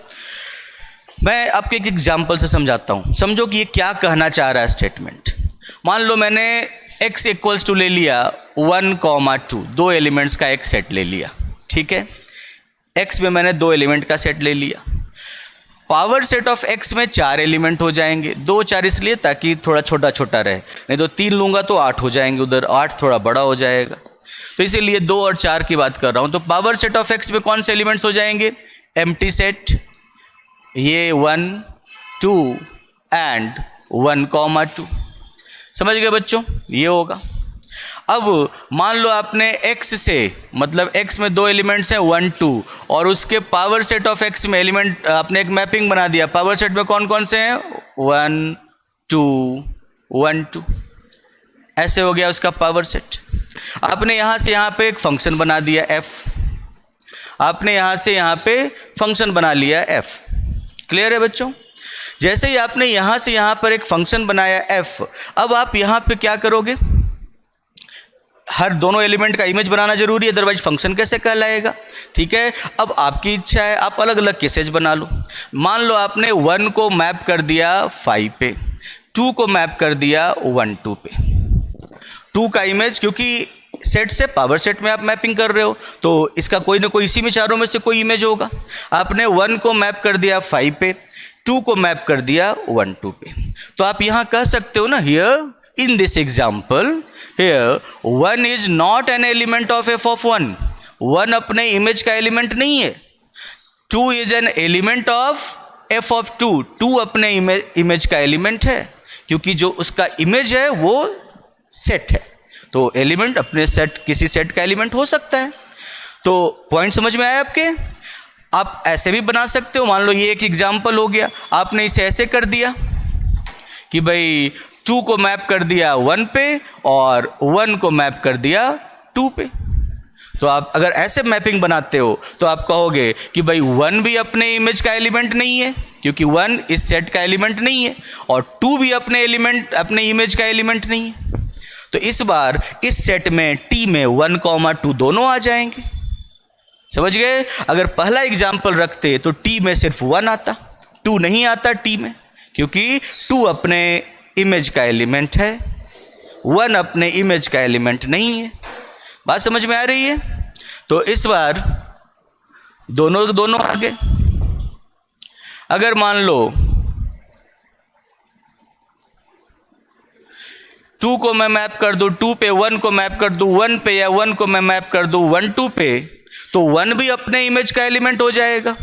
मैं आपको एक एग्जाम्पल से समझाता हूँ, समझो कि ये क्या कहना चाह रहा है स्टेटमेंट। मान लो मैंने x इक्वल्स टू ले लिया 1,2, दो एलिमेंट्स का एक सेट ले लिया, ठीक है, x में मैंने दो एलिमेंट का सेट ले लिया। पावर सेट ऑफ x में 4 एलिमेंट हो जाएंगे, 2 4 इसलिए ताकि थोड़ा छोटा छोटा रहे, नहीं तो 3 लूँगा तो 8 हो जाएंगे, उधर 8 थोड़ा बड़ा हो जाएगा, तो इसीलिए 2 और 4 की बात कर रहा हूँ। तो पावर सेट ऑफ x में कौन से एलिमेंट्स हो जाएंगे, एम्प्टी सेट, ये 1 2 एंड 1,2, समझ गए बच्चों, ये होगा। अब मान लो आपने x से, मतलब x में दो एलिमेंट्स हैं 1 2, और उसके पावर सेट ऑफ x में एलिमेंट आपने एक मैपिंग बना दिया, पावर सेट में कौन कौन से हैं 1 2 1 2, ऐसे हो गया उसका पावर सेट। आपने यहाँ से यहाँ पे एक फंक्शन बना दिया f, आपने यहाँ से यहाँ पे फंक्शन बना लिया f, क्लियर है बच्चों। जैसे ही आपने यहाँ से यहाँ पर एक फंक्शन बनाया f, अब आप यहाँ पे क्या करोगे, हर दोनों एलिमेंट का इमेज बनाना जरूरी है, अदरवाइज फंक्शन कैसे कहलाएगा, ठीक है। अब आपकी इच्छा है, आप अलग अलग केसेज बना लो। मान लो आपने 1 को मैप कर दिया 5 पे, 2 को मैप कर दिया 1 2 पे, 2 का इमेज, क्योंकि सेट से पावर सेट में आप मैपिंग कर रहे हो तो इसका कोई ना कोई इसी में चारों में से कोई इमेज होगा। आपने 1 को मैप कर दिया 5 पे, 2 को मैप कर दिया 1 2 पे, तो आप यहां कह सकते हो ना, here in this example here 1 is not an element of F of 1, 1 अपने इमेज का एलिमेंट नहीं है। 2 is an element of F of 2, 2 अपने इमेज का एलिमेंट है, क्योंकि जो उसका इमेज है वो सेट है, तो एलिमेंट अपने सेट किसी सेट का एलिमेंट हो सकता है। तो पॉइंट समझ में आया आपके? आप ऐसे भी बना सकते हो, मान लो ये एक एग्जाम्पल हो गया, आपने इसे ऐसे कर दिया कि भाई 2 को मैप कर दिया 1 पे और 1 को मैप कर दिया 2 पे। तो आप अगर ऐसे मैपिंग बनाते हो तो आप कहोगे कि भाई 1 भी अपने इमेज का एलिमेंट नहीं है, क्योंकि 1 इस सेट का एलिमेंट नहीं है, और 2 भी अपने इमेज का एलिमेंट नहीं है। तो इस बार इस सेट में T में 1, 2 दोनों आ जाएंगे। समझ गए? अगर पहला एग्जाम्पल रखते तो T में सिर्फ 1 आता, 2 नहीं आता T में, क्योंकि 2 अपने इमेज का एलिमेंट है, 1 अपने इमेज का एलिमेंट नहीं है। बात समझ में आ रही है? तो इस बार दोनों आ गए। अगर मान लो 2 को मैं मैप कर दूं 2 पे, 1 को मैप कर दूं 1 पे, या 1 को मैं मैप कर दूं 1 2 पे, तो 1 भी अपने इमेज का एलिमेंट हो जाएगा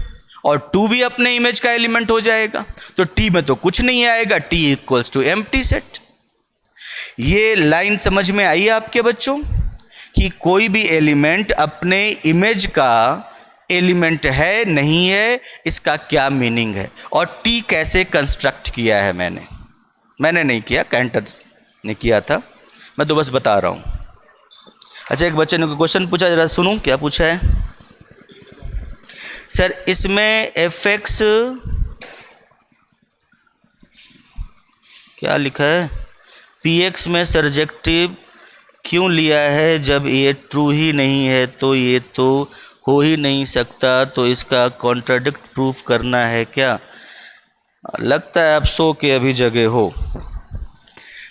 और 2 भी अपने इमेज का एलिमेंट हो जाएगा। तो T में तो कुछ नहीं आएगा, T equals to empty set. ये लाइन समझ में आई आपके बच्चों कि कोई भी एलिमेंट अपने इमेज का एलिमेंट है नहीं है, इसका क्या मीनिंग है और T कैसे कंस्ट्रक्ट किया है। मैंने नहीं किया, कैंटर ने किया था, मैं तो बस बता रहा हूं। अच्छा, एक बच्चे ने क्वेश्चन पूछा, जरा सुनो क्या पूछा है। सर इसमें fx क्या लिखा है, px में सर्जेक्टिव क्यों लिया है, जब ये ट्रू ही नहीं है तो ये तो हो ही नहीं सकता, तो इसका कॉन्ट्राडिक्ट प्रूफ करना है क्या? लगता है आप सो के अभी जगह हो।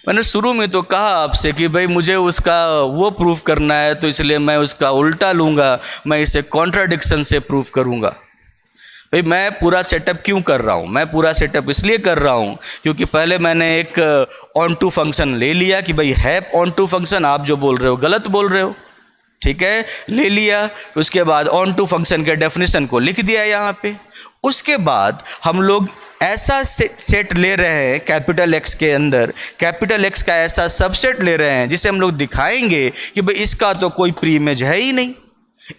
मैंने शुरू में तो कहा आपसे कि भाई मुझे उसका वो प्रूफ करना है, तो इसलिए मैं उसका उल्टा लूँगा, मैं इसे कॉन्ट्राडिक्शन से प्रूफ करूँगा। भाई मैं पूरा सेटअप क्यों कर रहा हूँ? मैं पूरा सेटअप इसलिए कर रहा हूँ क्योंकि पहले मैंने एक ऑन टू फंक्शन ले लिया कि भाई है ऑन टू फंक्शन, आप जो बोल रहे हो गलत बोल रहे हो, ठीक है, ले लिया। उसके बाद ऑन टू फंक्शन के डेफिनेशन को लिख दिया यहाँ पे। उसके बाद हम लोग ऐसा सेट ले रहे हैं कैपिटल X के अंदर, कैपिटल X का ऐसा सबसेट ले रहे हैं जिसे हम लोग दिखाएंगे कि भाई इसका तो कोई प्री इमेज है ही नहीं।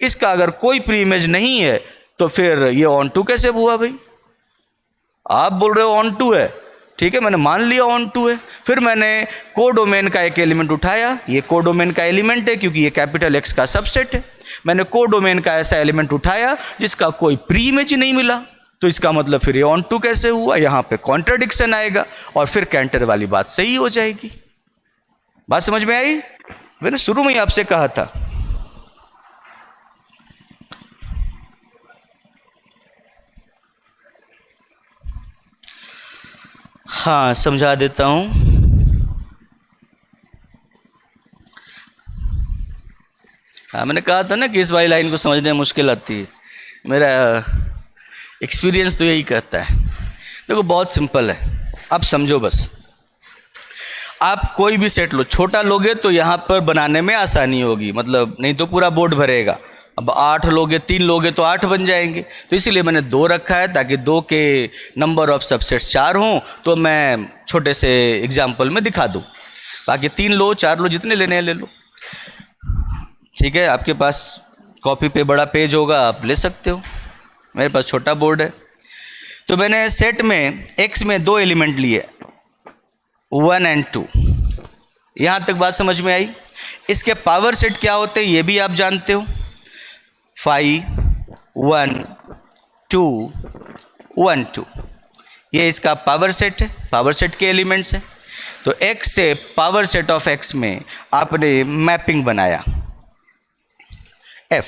इसका अगर कोई प्री इमेज नहीं है तो फिर ये ऑन टू कैसे हुआ? भाई आप बोल रहे हो ऑन टू है, ठीक है, मैंने मान लिया ऑन टू है। फिर मैंने कोडोमेन का एक एलिमेंट उठाया, ये कोडोमेन का एलिमेंट है क्योंकि ये कैपिटल X का सबसेट है। मैंने कोडोमेन का ऐसा एलिमेंट उठाया जिसका कोई प्री इमेज ही नहीं मिला, तो इसका मतलब फिर ये ऑन टू कैसे हुआ? यहाँ पे कॉन्ट्राडिक्शन आएगा और फिर कैंटर वाली बात सही हो जाएगी। बात समझ में आई? मैंने शुरू में ही आपसे कहा था। हाँ, समझा देता हूं। हाँ, मैंने कहा था ना कि इस वाली लाइन को समझने में मुश्किल आती है, मेरा एक्सपीरियंस तो यही कहता है। देखो बहुत सिंपल है, आप समझो बस। आप कोई भी सेट लो, छोटा लोगे तो यहाँ पर बनाने में आसानी होगी, मतलब नहीं तो पूरा बोर्ड भरेगा। अब 8 लोगे, 3 लोगे तो 8 बन जाएंगे, तो इसीलिए मैंने 2 रखा है ताकि 2 के नंबर ऑफ सबसेट्स 4 हों, तो मैं छोटे से एग्जाम्पल में दिखा दूँ। बाकी 3 लो, 4 लो, जितने लेने हैं ले लो, ठीक है। आपके पास कॉपी पे बड़ा पेज होगा, आप ले सकते हो, मेरे पास छोटा बोर्ड है। तो मैंने सेट में X में 2 एलिमेंट लिए, 1 और 2। यहाँ तक बात समझ में आई? इसके पावर सेट क्या होते हैं ये भी आप जानते हो, 5 1 2 1 2, ये इसका पावर सेट है, पावर सेट के एलिमेंट्स हैं। तो X से पावर सेट ऑफ X में आपने मैपिंग बनाया F,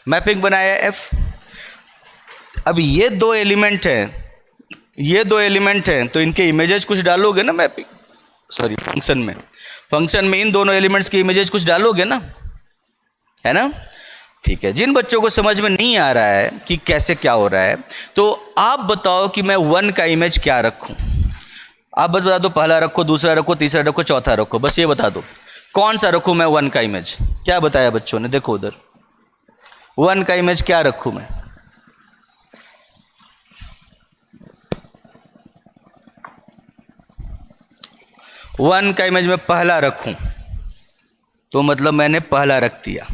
मैपिंग बनाया F। अब ये 2 एलिमेंट हैं, ये 2 एलिमेंट हैं, तो इनके इमेजेस कुछ डालोगे ना मैपिंग फंक्शन में। फंक्शन में इन दोनों एलिमेंट्स की इमेजेस कुछ डालोगे ना, है ना? ठीक है। जिन बच्चों को समझ में नहीं आ रहा है कि कैसे क्या हो रहा है, तो आप बताओ कि मैं 1 का इमेज क्या रखूं। आप बस बता दो, पहला रखो, दूसरा रखो, तीसरा रखो, चौथा रखो, बस ये बता दो कौन सा रखूं मैं 1 का इमेज। क्या बताया बच्चों ने? देखो उधर 1 का इमेज क्या रखूं मैं? वन का इमेज मैं पहला रखूं तो मतलब मैंने पहला रख दिया।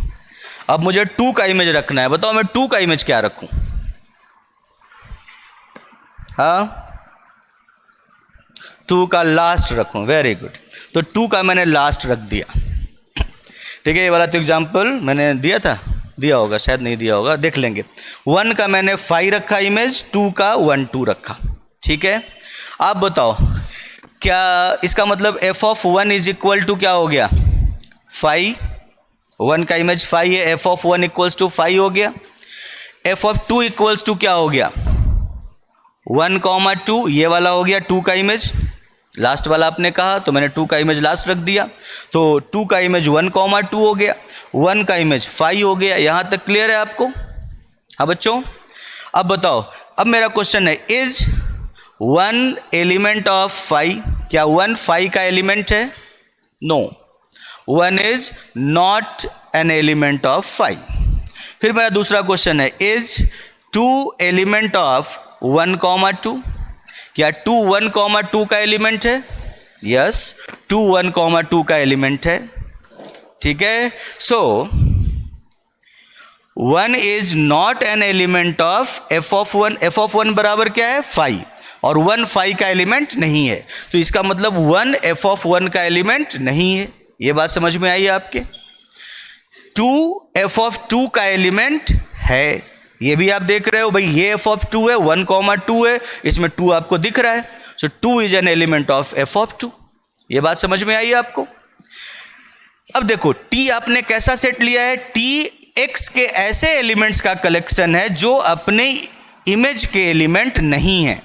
अब मुझे 2 का इमेज रखना है, बताओ मैं 2 का इमेज क्या रखूं? हाँ, 2 का लास्ट रखूं। Very good. तो 2 का मैंने लास्ट रख दिया। ठीक है, ये वाला तो एग्जाम्पल मैंने दिया था, दिया होगा, शायद नहीं दिया होगा, देख लेंगे। 1 का मैंने 5 रखा इमेज, 2 का 1 2 रखा। ठीक है, आप बताओ क्या इसका मतलब f of 1 is equal to क्या हो गया? 5। 1 का इमेज 5 है, f ऑफ 1 इक्वल्स टू 5 हो गया। f ऑफ 2 इक्वल्स टू क्या हो गया? 1, 2, ये वाला हो गया 2 का इमेज, लास्ट वाला आपने कहा तो मैंने 2 का इमेज लास्ट रख दिया। तो 2 का इमेज 1, 2 हो गया, 1 का इमेज 5 हो गया। यहां तक क्लियर है आपको? हाँ बच्चों, अब बताओ, अब मेरा क्वेश्चन है, इज 1 एलिमेंट ऑफ 5? क्या 1 5 का एलिमेंट है? No, 1 is not an element of 5। फिर मेरा दूसरा क्वेश्चन है, इज 2 एलिमेंट ऑफ 1, 2? क्या 2 1, 2 का एलिमेंट है? यस, 2 1, 2 का एलिमेंट है। ठीक है, सो 1 is not an element of f of 1। f of 1 बराबर क्या है? 5, और 1 5 का एलिमेंट नहीं है, तो इसका मतलब 1 f ऑफ 1 का एलिमेंट नहीं है। ये बात समझ में आई आपके? 2 f ऑफ 2 का एलिमेंट है, ये भी आप देख रहे हो भाई, ये f ऑफ 2 है, 1, 2 है, इसमें 2 आपको दिख रहा है, सो 2 is an element of f of 2। ये बात समझ में आई आपको? अब देखो, t आपने कैसा सेट लिया है? t x के ऐसे एलिमेंट्स का कलेक्शन है जो अपने इमेज के एलिमेंट नहीं है।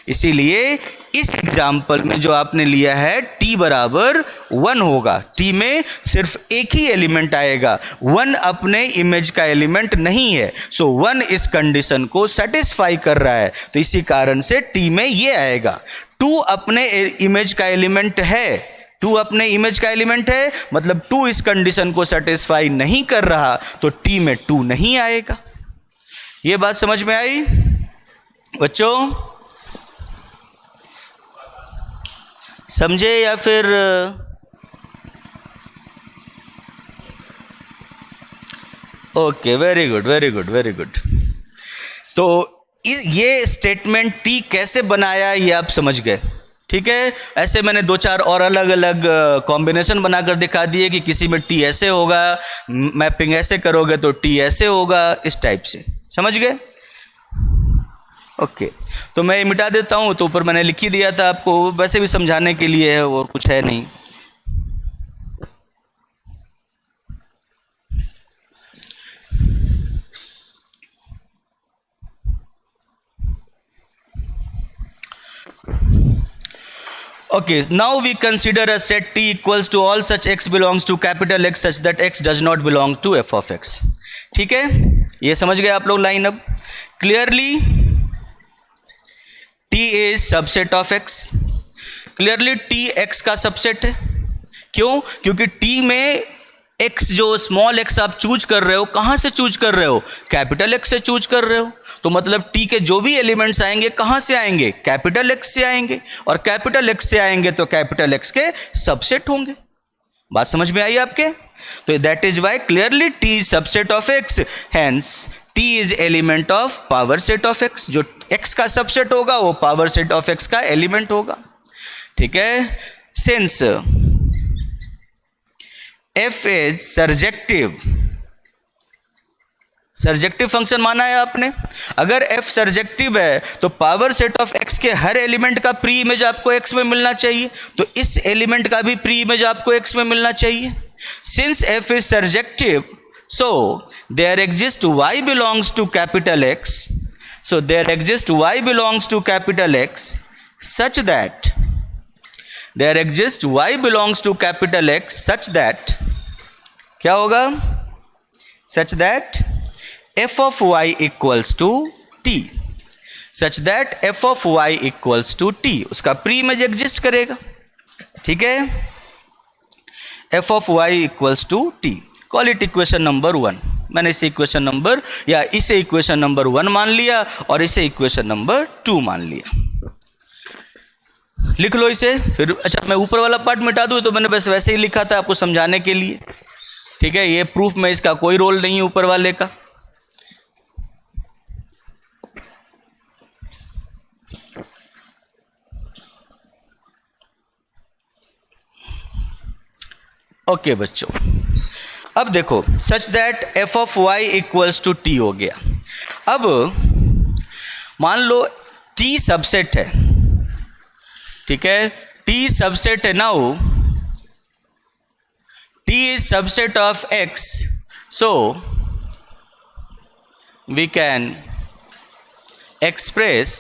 इसीलिए इस एग्जाम्पल में जो आपने लिया है t बराबर 1 होगा। t में सिर्फ एक ही एलिमेंट आएगा, 1 अपने इमेज का एलिमेंट नहीं है, सो 1 इस कंडीशन को सेटिस्फाई कर रहा है, तो इसी कारण से t में ये आएगा। 2 अपने इमेज का एलिमेंट है, 2 अपने इमेज का एलिमेंट है, मतलब 2 इस कंडीशन को सेटिस्फाई नहीं कर रहा, तो t में 2 नहीं आएगा। ये बात समझ में आई बच्चों? समझे या फिर? Okay, very good, very good, very good. तो ये स्टेटमेंट t कैसे बनाया ये आप समझ गए। ठीक है, ऐसे मैंने 2-4 और अलग अलग कॉम्बिनेशन बनाकर दिखा दिए कि किसी में t ऐसे होगा, मैपिंग ऐसे करोगे तो t ऐसे होगा, इस टाइप से। समझ गए? ओके, तो मैं मिटा देता हूँ, तो ऊपर मैंने लिख ही दिया था आपको, वैसे भी समझाने के लिए है, और कुछ है नहीं। Okay, now we consider a set T equals to all such x belongs to capital X such that x does not belong to f of x। ठीक है, ये समझ गए आप लोग लाइन? अब clearly T is subset of x। Clearly T x का सबसेट है। क्यों? क्योंकि T में x जो स्मॉल x आप चूज कर रहे हो, कहां से चूज कर रहे हो? कैपिटल X से चूज कर रहे हो, तो मतलब T के जो भी एलिमेंट्स आएंगे कहां से आएंगे? कैपिटल X से आएंगे, और कैपिटल X से आएंगे तो कैपिटल X के सबसेट होंगे। बात समझ में आई आपके? तो that is why clearly T is subset of X, hence T is element of power set of X। जो X का सबसेट होगा वो पावर सेट ऑफ X का एलिमेंट होगा। ठीक है, since f is surjective, surjective function माना है आपने। अगर f सर्जेक्टिव है तो पावर सेट ऑफ x के हर एलिमेंट का प्री इमेज आपको x में मिलना चाहिए, तो इस एलिमेंट का भी प्री इमेज आपको x में मिलना चाहिए। Since f is surjective, so there exists y belongs to capital X, so there exists y belongs to capital X such that there exist y belongs to capital X such that, क्या होगा, such that f of y equals to t, such that f of y equals to t, उसका प्री इमेज एग्जिस्ट करेगा, ठीक है, f of y equals to t, call it equation number 1। मैंने इसे इक्वेशन नंबर या इसे इक्वेशन नंबर 1 मान लिया और इसे इक्वेशन नंबर 2 मान लिया। लिख लो इसे फिर। अच्छा, मैं ऊपर वाला पार्ट मिटा दूँ, तो मैंने बस वैसे ही लिखा था आपको समझाने के लिए, ठीक है, ये प्रूफ में इसका कोई रोल नहीं है ऊपर वाले का। ओके बच्चों, अब देखो such that f of y equals to t हो गया। अब मान लो t सबसेट है, ठीक है, t सबसेट है, now t is subset of x, so we can express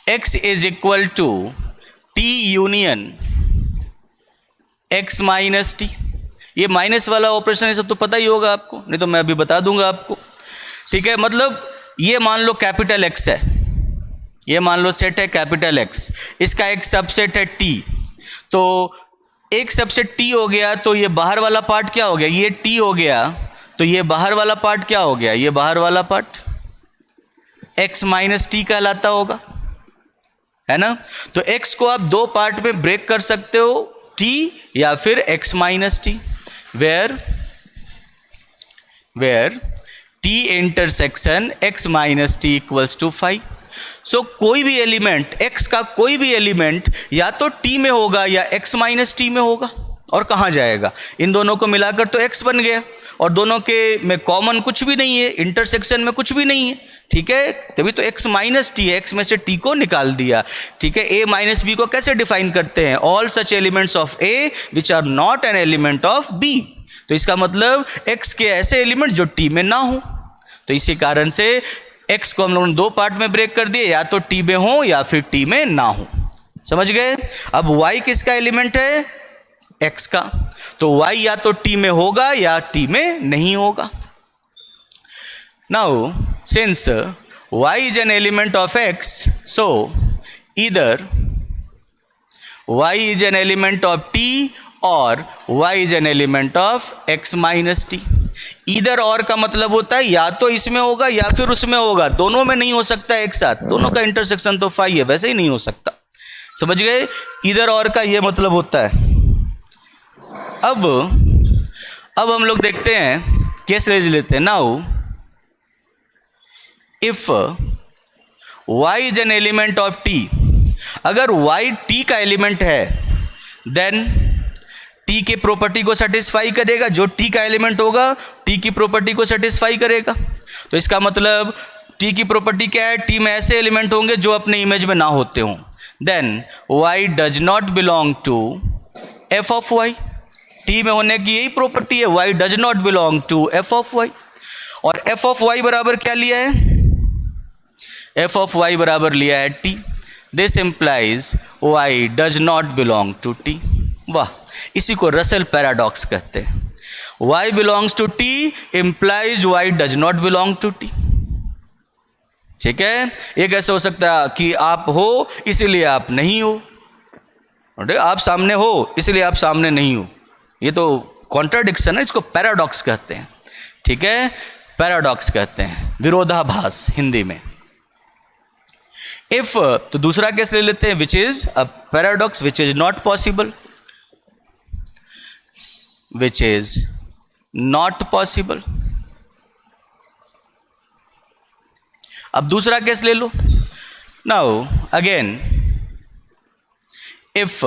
x is equal to t union x minus T. ये माइनस वाला ऑपरेशन है, सब तो पता ही होगा आपको, नहीं तो मैं अभी बता दूंगा आपको, ठीक है। मतलब ये मान लो कैपिटल X है, ये मान लो सेट है कैपिटल X, इसका एक सबसेट है T, तो एक सबसेट T हो गया, तो ये बाहर वाला पार्ट क्या हो गया, ये T हो गया, तो ये बाहर वाला पार्ट क्या हो गया, ये बाहर वाला पार्ट x माइनस टी कहलाता होगा, है ना। तो x को आप दो पार्ट में ब्रेक कर सकते हो, t या फिर x minus T, where t intersection x minus T equals to 5। So कोई भी एलिमेंट, x का कोई भी एलिमेंट या तो t में होगा या x माइनस टी में होगा, और कहाँ जाएगा, इन दोनों को मिलाकर तो x बन गया, और दोनों के में कॉमन कुछ भी नहीं है, इंटरसेक्शन में कुछ भी नहीं है, ठीक है, तभी तो x माइनस टी है, x में से t को निकाल दिया, ठीक है। a माइनस बी को कैसे डिफाइन करते हैं, all such elements of a which are not an element of b, तो इसका मतलब x के ऐसे एलिमेंट जो t में ना हो, तो इसी कारण से x को हम लोगों ने दो पार्ट में ब्रेक कर दिए, या तो t में हो या फिर t में ना हो, समझ गए। अब y किसका एलिमेंट है, x का, तो y या तो t में होगा या t में नहीं होगा। Now since y is an element of x, so either y is an element of t or y is an element of x minus t। इधर और का मतलब होता है या तो इसमें होगा या फिर उसमें होगा, दोनों में नहीं हो सकता एक साथ, दोनों का इंटरसेक्शन तो 5 है, वैसे ही नहीं हो सकता, समझ गए। इधर और का ये मतलब होता है। अब हम लोग देखते हैं, केस रेज लेते हैं। Now if y is an element of t, अगर y t का एलिमेंट है, देन t के प्रॉपर्टी को सेटिस्फाई करेगा, जो t का एलिमेंट होगा t की प्रॉपर्टी को सेटिस्फाई करेगा। तो इसका मतलब t की प्रॉपर्टी क्या है, t में ऐसे एलिमेंट होंगे जो अपने इमेज में ना होते हों, then y does not belong to f of y। t में होने की यही प्रॉपर्टी है, y does not belong to f of y, और f ऑफ y बराबर क्या लिया है, f ऑफ y बराबर लिया है t, this implies y does not belong to t। वाह, इसी को रसेल पैराडॉक्स कहते हैं, y belongs to t implies y does not belong to t, ठीक है। ये कैसे हो सकता है कि आप हो इसलिए आप नहीं हो, आप सामने हो इसलिए आप सामने नहीं हो, ये तो कॉन्ट्राडिक्शन है, इसको पैराडॉक्स कहते हैं, ठीक है, पैराडॉक्स कहते हैं, विरोधाभास हिंदी में। इफ, तो दूसरा केस ले लेते हैं, which is a paradox which is not possible, which is not possible. अब दूसरा केस ले लो। Now again if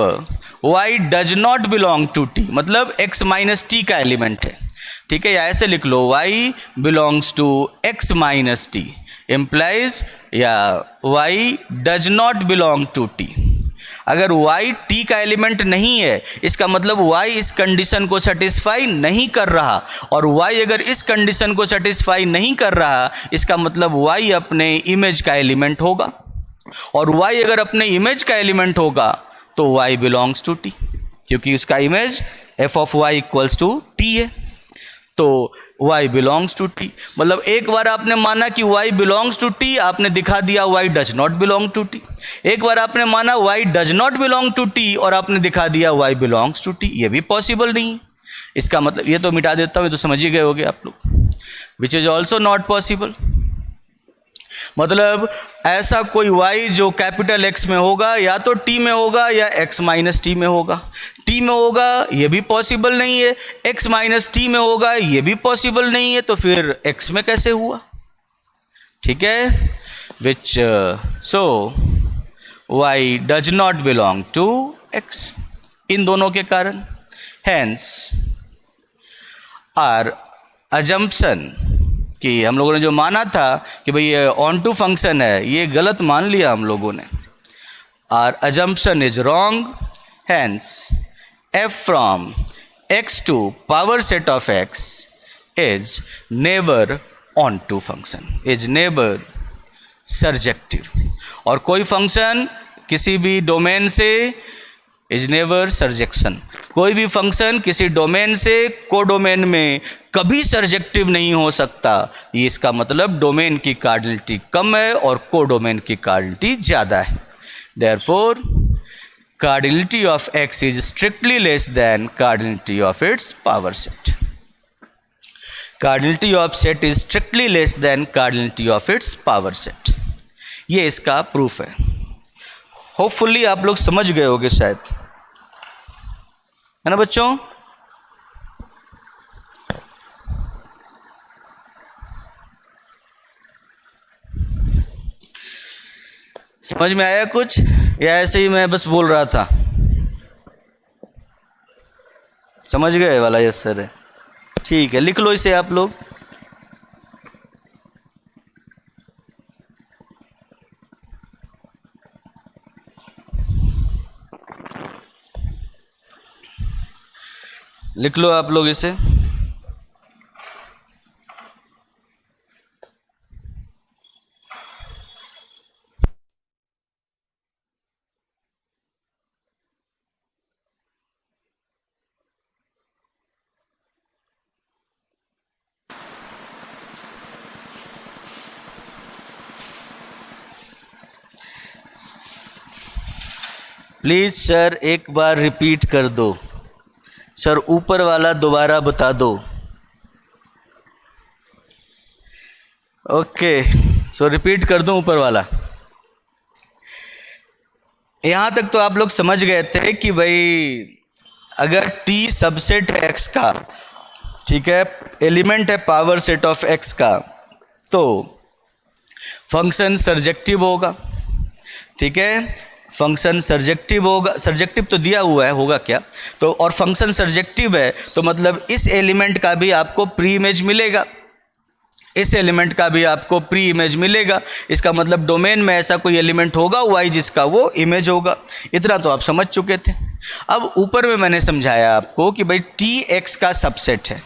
y does not belong to t, मतलब x माइनस टी का एलिमेंट है, ठीक है, या ऐसे लिख लो y belongs to x minus T implies या y does not belong to t। अगर y t का एलिमेंट नहीं है, इसका मतलब y इस कंडीशन को सेटिस्फाई नहीं कर रहा, और y अगर इस कंडीशन को सेटिस्फाई नहीं कर रहा, इसका मतलब y अपने इमेज का एलिमेंट होगा, और y अगर अपने इमेज का एलिमेंट होगा तो y बिलोंग्स टू t, क्योंकि उसका image f of y equals to t है, तो y बिलोंग्स टू t। मतलब एक बार आपने माना कि y बिलोंग्स टू t, आपने दिखा दिया y does not belong to t। एक बार आपने माना y does not belong to t और आपने दिखा दिया y बिलोंग्स टू t। ये भी पॉसिबल नहीं है। इसका मतलब, ये तो मिटा देता हूँ, ये तो समझ ही गए होगे आप लोग, which is also not possible. मतलब ऐसा कोई y जो कैपिटल X में होगा या तो t में होगा या x माइनस टी में होगा। t में होगा ये भी पॉसिबल नहीं है, x माइनस टी में होगा ये भी पॉसिबल नहीं है, तो फिर x में कैसे हुआ? ठीक है, which so y does not belong to x, इन दोनों के कारण। हैंस आर अजम्पशन, कि हम लोगों ने जो माना था कि भाई ये ऑन टू फंक्शन है, ये गलत मान लिया हम लोगों ने। Our assumption is wrong, hence f from x to power set of x is never onto function, is never surjective. और कोई फंक्शन किसी भी डोमेन से इज नेवर सर्जेक्शन, कोई भी फंक्शन किसी डोमेन से कोडोमेन में कभी सर्जेक्टिव नहीं हो सकता। ये इसका मतलब डोमेन की कार्डिनलिटी कम है और कोडोमेन की कार्डिनलिटी ज़्यादा है। Therefore cardinality of x is strictly less than cardinality of its power set. Cardinality of set is strictly less than cardinality of its power set. ये इसका प्रूफ है। होपफुली आप लोग समझ गए होंगे शायद, है ना बच्चों? समझ में आया कुछ, या ऐसे ही मैं बस बोल रहा था? समझ गए वाला? यस सर है, ठीक है, लिख लो इसे आप लोग। लिख लो आप लोग इसे। प्लीज सर एक बार रिपीट कर दो। सर ऊपर वाला दोबारा बता दो। ओके, सो रिपीट कर दूं ऊपर वाला। यहां तक तो आप लोग समझ गए थे कि भाई अगर T सबसेट है X का, ठीक है, एलिमेंट है पावर सेट ऑफ X का, तो फंक्शन सर्जेक्टिव होगा। ठीक है, फंक्शन सर्जेक्टिव होगा। सर्जेक्टिव तो दिया हुआ है, होगा क्या? तो और फंक्शन सर्जेक्टिव है तो मतलब इस एलिमेंट का भी आपको प्री इमेज मिलेगा, इस एलिमेंट का भी आपको प्री इमेज मिलेगा। इसका मतलब डोमेन में ऐसा कोई एलिमेंट होगा y जिसका वो इमेज होगा। इतना तो आप समझ चुके थे। अब ऊपर में मैंने समझाया आपको कि भाई T X का सबसेट है,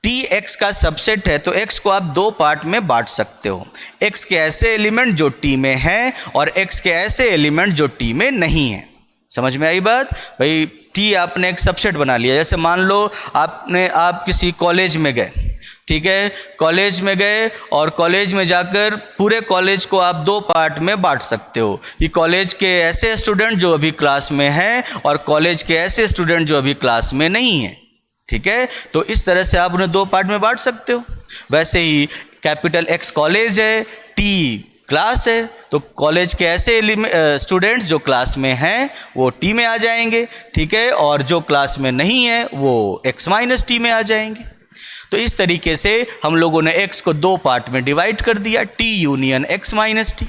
T X का सबसेट है तो X को आप दो पार्ट में बांट सकते हो। X के ऐसे एलिमेंट जो T में हैं और X के ऐसे एलिमेंट जो T में नहीं है। समझ में आई बात? भाई T आपने एक सबसेट बना लिया। जैसे मान लो आप किसी कॉलेज में गए, ठीक है, कॉलेज में गए और कॉलेज में जाकर पूरे कॉलेज को आप दो पार्ट में बांट सकते हो कि कॉलेज के ऐसे स्टूडेंट जो अभी क्लास में हैं और कॉलेज के ऐसे स्टूडेंट जो अभी क्लास में नहीं हैं। ठीक है, तो इस तरह से आप उन्हें दो पार्ट में बांट सकते हो। वैसे ही कैपिटल X कॉलेज है, T क्लास है, तो कॉलेज के ऐसे स्टूडेंट्स जो क्लास में हैं वो T में आ जाएंगे, ठीक है, और जो क्लास में नहीं है वो X माइनस T में आ जाएंगे। तो इस तरीके से हम लोगों ने X को दो पार्ट में डिवाइड कर दिया, T union X minus T,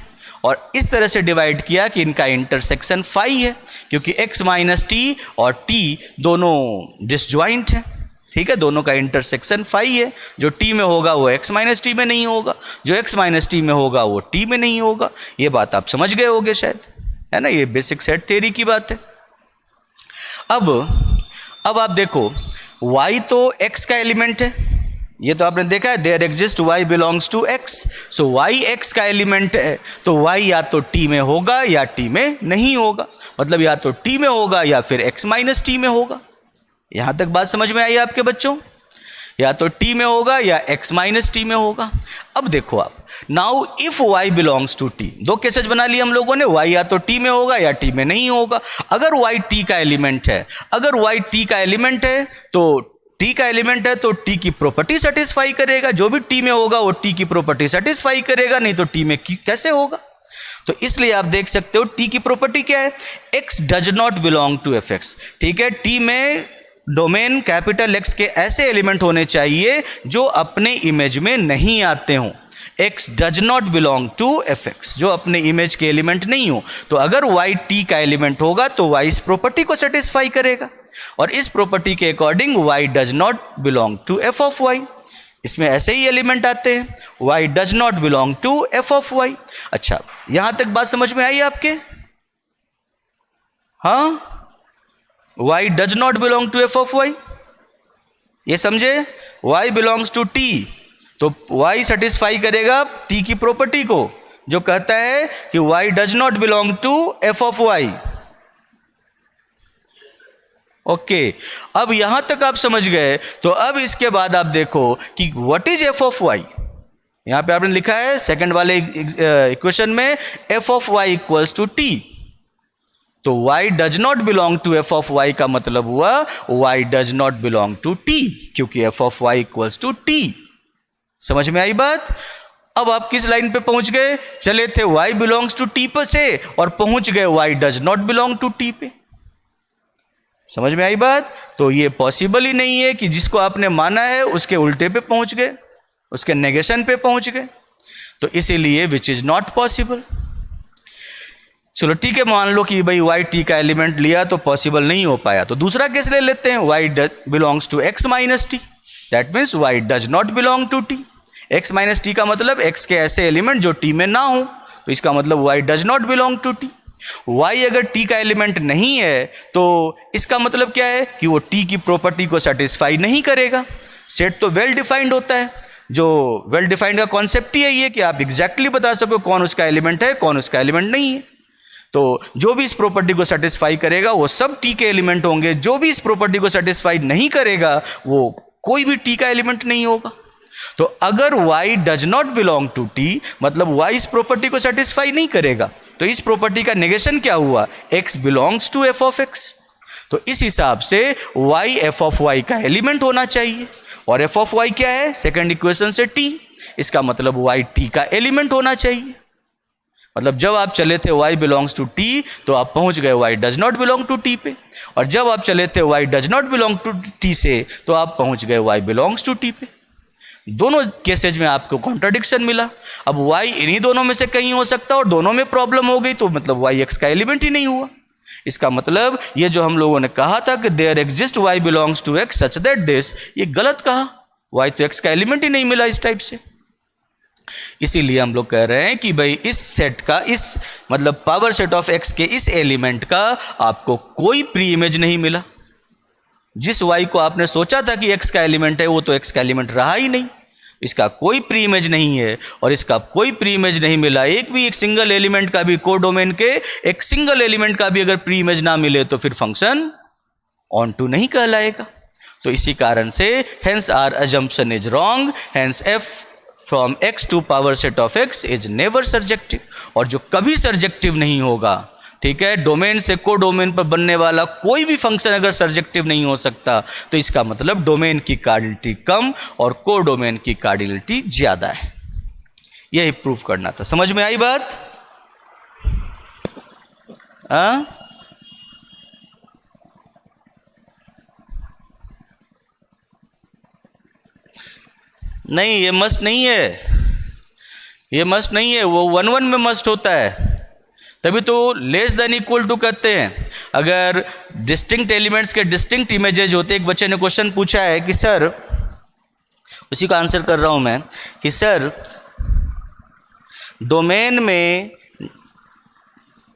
और इस तरह से डिवाइड किया कि इनका इंटरसेक्शन फाई है, क्योंकि X माइनस T और T दोनों डिसजॉइंट हैं। ठीक है, दोनों का इंटरसेक्शन फाई है। जो T में होगा वो X माइनस T में नहीं होगा, जो X माइनस T में होगा वो T में नहीं होगा। ये बात आप समझ गए होंगे शायद, है ना? ये बेसिक सेट थ्योरी की बात है। अब आप देखो, Y तो X का एलिमेंट है, ये तो आपने देखा है, there exist y belongs to x, so y x का एलिमेंट है, तो y या तो t में होगा या t में नहीं होगा, मतलब या तो t में होगा या फिर x माइनस t में होगा। यहां तक बात समझ में आई आपके बच्चों? या तो t में होगा या x माइनस t में होगा। अब देखो आप, now if y belongs to t, दो केसेस बना लिए हम लोगों ने, y या तो t में होगा या t में नहीं होगा। अगर y t का एलिमेंट है, अगर y t का एलिमेंट है तो t का एलिमेंट है तो t की प्रॉपर्टी सेटिस्फाई करेगा, जो भी t में होगा वो t की प्रॉपर्टी सेटिस्फाई करेगा, नहीं तो t में कैसे होगा। तो इसलिए आप देख सकते हो t की प्रॉपर्टी क्या है, x does not belong to fx। ठीक है, t में डोमेन कैपिटल X के ऐसे एलिमेंट होने चाहिए जो अपने इमेज में नहीं आते हों। x does not belong to fx, जो अपने इमेज के एलिमेंट नहीं हो। तो अगर y t का एलिमेंट होगा तो y इस प्रॉपर्टी को सेटिस्फाई करेगा, और इस प्रॉपर्टी के according y does not belong to f of y। इसमें ऐसे ही एलिमेंट आते हैं, y does not belong to f of y। अच्छा, यहां तक बात समझ में आई आपके? हाँ, y does not belong to f of y, ये समझे? y बिलोंग्स टू t, तो y सेटिस्फाई करेगा t की प्रॉपर्टी को, जो कहता है कि y does not belong to f of y। Okay, अब यहां तक आप समझ गए, तो अब इसके बाद आप देखो कि what is f of y। यहां पे आपने लिखा है सेकंड वाले इक्वेशन में f of y equals to t, तो y does not belong to f of y का मतलब हुआ y does not belong to t, क्योंकि f of y equals to t। समझ में आई बात? अब आप किस लाइन पे पहुंच गए? चले थे y बिलोंग्स टू t पर से और पहुंच गए y does not belong to t पे। समझ में आई बात? तो ये पॉसिबल ही नहीं है कि जिसको आपने माना है उसके उल्टे पे पहुंच गए, उसके नेगेशन पे पहुंच गए, तो इसीलिए विच इज नॉट पॉसिबल। चलो ठीक है, मान लो कि भाई y t का एलिमेंट लिया तो पॉसिबल नहीं हो पाया, तो दूसरा केस ले लेते हैं, y belongs to x minus T, that means y does not belong to t। x minus T का मतलब x के ऐसे एलिमेंट जो t में ना हो, तो इसका मतलब y does not belong to t। y अगर t का एलिमेंट नहीं है तो इसका मतलब क्या है कि वो t की प्रॉपर्टी को सेटिस्फाई नहीं करेगा। सेट तो वेल डिफाइंड होता है, जो वेल डिफाइंड का कॉन्सेप्ट ही है ये कि आप एग्जैक्टली बता सको कौन उसका एलिमेंट है, कौन उसका एलिमेंट नहीं है। तो जो भी इस प्रॉपर्टी को सेटिस्फाई करेगा वो सब t के एलिमेंट होंगे, जो भी इस प्रॉपर्टी को सेटिस्फाई नहीं करेगा वो कोई भी t का एलिमेंट नहीं होगा। तो अगर y does not belong to t, मतलब y इस प्रॉपर्टी को सेटिस्फाई नहीं करेगा, तो इस प्रॉपर्टी का नेगेशन क्या हुआ, x belongs to f of x। तो इस हिसाब से y f ऑफ y का एलिमेंट होना चाहिए, और f ऑफ y क्या है, सेकंड इक्वेशन से t, इसका मतलब y t का एलिमेंट होना चाहिए। मतलब जब आप चले थे y बिलोंग्स टू t तो आप पहुंच गए y does not belong to t पे, और जब आप चले थे y does not belong to t से तो आप पहुंच गए y बिलोंग्स टू t पे। दोनों केसेज में आपको कॉन्ट्राडिक्शन मिला। अब y इन्हीं दोनों में से कहीं हो सकता है और दोनों में प्रॉब्लम हो गई, तो मतलब y x का एलिमेंट ही नहीं हुआ। इसका मतलब ये जो हम लोगों ने कहा था कि there exist y belongs to x such that this, ये गलत कहा, y तो x का एलिमेंट ही नहीं मिला इस टाइप से। इसीलिए हम लोग कह रहे हैं कि भाई इस सेट का, इस मतलब पावर सेट ऑफ x के इस एलिमेंट का आपको कोई प्री इमेज नहीं मिला। जिस y को आपने सोचा था कि x का एलिमेंट है वो तो x का एलिमेंट रहा ही नहीं, इसका कोई प्री इमेज नहीं है, और इसका कोई प्री इमेज नहीं मिला। एक सिंगल एलिमेंट का भी, कोडोमेन के एक सिंगल एलिमेंट का भी अगर प्री इमेज ना मिले तो फिर फंक्शन ऑन टू नहीं कहलाएगा। तो इसी कारण से hence our assumption is wrong, hence f from x to power set of x is never surjective, और जो कभी सर्जेक्टिव नहीं होगा, ठीक है, डोमेन से को डोमेन पर बनने वाला कोई भी फंक्शन अगर सर्जेक्टिव नहीं हो सकता तो इसका मतलब डोमेन की कार्डिनलिटी कम और को डोमेन की कार्डिनलिटी ज्यादा है। यही प्रूफ करना था। समझ में आई बात? नहीं, ये मस्ट नहीं है, ये मस्ट नहीं है, वो 1-1 में मस्ट होता है, तभी तो लेस देन इक्वल टू कहते हैं। अगर डिस्टिंक्ट एलिमेंट्स के डिस्टिंक्ट इमेजेज होते, एक बच्चे ने क्वेश्चन पूछा है कि सर, उसी का आंसर कर रहा हूं मैं, कि सर डोमेन में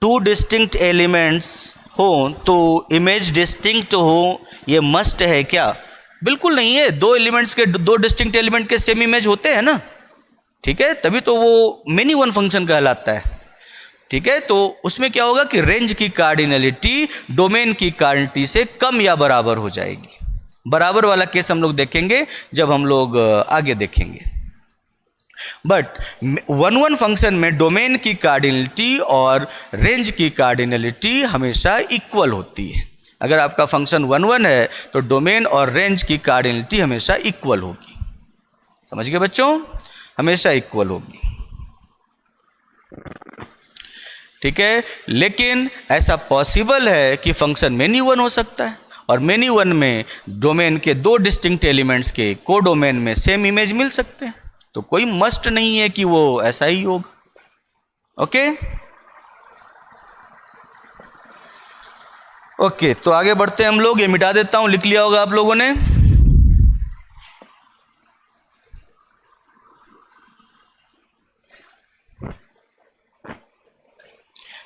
2 डिस्टिंक्ट एलिमेंट्स हो तो इमेज डिस्टिंक्ट हो, ये मस्ट है क्या? बिल्कुल नहीं है। दो एलिमेंट्स के, दो डिस्टिंक्ट एलिमेंट के सेम इमेज होते हैं ना, ठीक है, तभी तो वो मेनी वन फंक्शन कहलाता है, ठीक है। तो उसमें क्या होगा कि रेंज की कार्डिनलिटी डोमेन की कार्डिनलिटी से कम या बराबर हो जाएगी। बराबर वाला केस हम लोग देखेंगे जब हम लोग आगे देखेंगे। बट वन फंक्शन में डोमेन की कार्डिनलिटी और रेंज की कार्डिनलिटी हमेशा इक्वल होती है। अगर आपका फंक्शन वन है तो डोमेन और रेंज की कार्डिनलिटी हमेशा इक्वल होगी। समझ गए बच्चों? हमेशा इक्वल होगी, ठीक है। लेकिन ऐसा पॉसिबल है कि फंक्शन मेनी वन हो सकता है, और मेनी वन में डोमेन के दो डिस्टिंक्ट एलिमेंट्स के को डोमेन में सेम इमेज मिल सकते हैं। तो कोई मस्ट नहीं है कि वो ऐसा ही होगा। ओके ओके, तो आगे बढ़ते हैं हम लोग। ये मिटा देता हूं, लिख लिया होगा आप लोगों ने।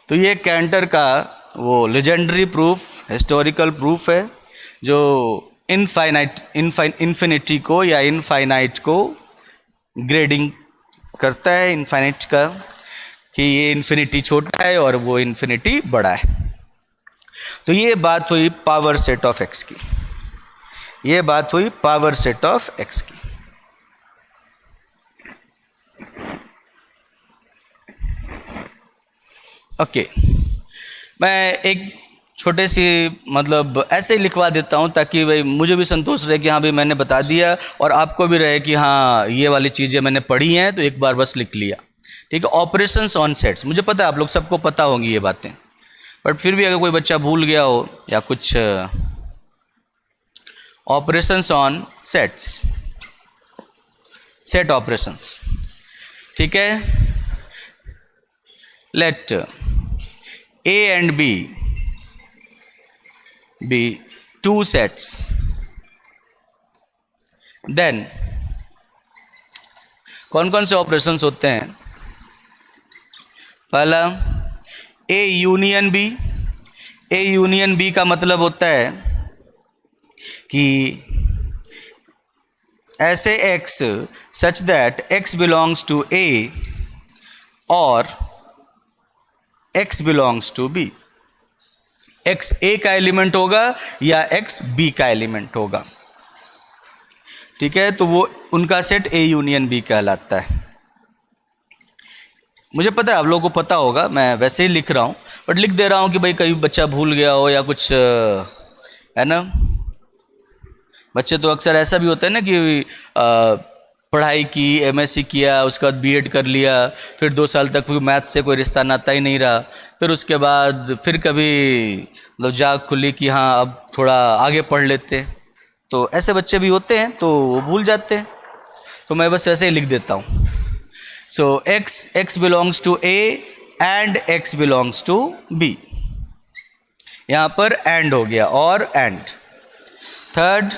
तो ये कैंटर का वो लेजेंडरी प्रूफ, हिस्टोरिकल प्रूफ है, जो इन्फिनिटी को या इनफाइनाइट को ग्रेडिंग करता है, इनफाइनाइट का, कि ये इन्फिनिटी छोटा है और वो इन्फिनिटी बड़ा है। तो ये बात हुई पावर सेट ऑफ एक्स की, ये बात हुई पावर सेट ऑफ एक्स की। ओके, मैं एक छोटे सी मतलब ऐसे ही लिखवा देता हूँ ताकि भाई मुझे भी संतोष रहे कि हाँ भाई मैंने बता दिया, और आपको भी रहे कि हाँ ये वाली चीज़ें मैंने पढ़ी हैं, तो एक बार बस लिख लिया, ठीक है। ऑपरेशंस ऑन सेट्स, मुझे पता है आप लोग सबको पता होंगी ये बातें, बट फिर भी अगर कोई बच्चा भूल गया हो या कुछ, operations on sets, set operations, ठीक है। Let A and B be two sets, then कौन कौन से ऑपरेशंस होते हैं? पहला A union B। A union B का मतलब होता है कि ऐसे X such that X belongs to A और X belongs to B। X A का एलिमेंट होगा या X B का एलिमेंट होगा, ठीक है। तो वो उनका सेट A यूनियन B कहलाता है। मुझे पता है आप लोगों को पता होगा, मैं वैसे ही लिख रहा हूँ, बट लिख दे रहा हूँ कि भाई कहीं बच्चा भूल गया हो या कुछ, है ना। बच्चे तो अक्सर ऐसा भी होता है ना कि पढ़ाई की, एमएससी किया, उसके बाद बीएड कर लिया, फिर 2 साल तक फिर मैथ से कोई रिश्ता नाता ही नहीं रहा, फिर उसके बाद फिर कभी मतलब जाग खुली कि हाँ अब थोड़ा आगे पढ़ लेते, तो ऐसे बच्चे भी होते हैं, तो वो भूल जाते हैं। तो मैं बस ऐसे ही लिख देता हूँ। So x belongs to A and x belongs to B, यहाँ पर एंड हो गया, और and. Third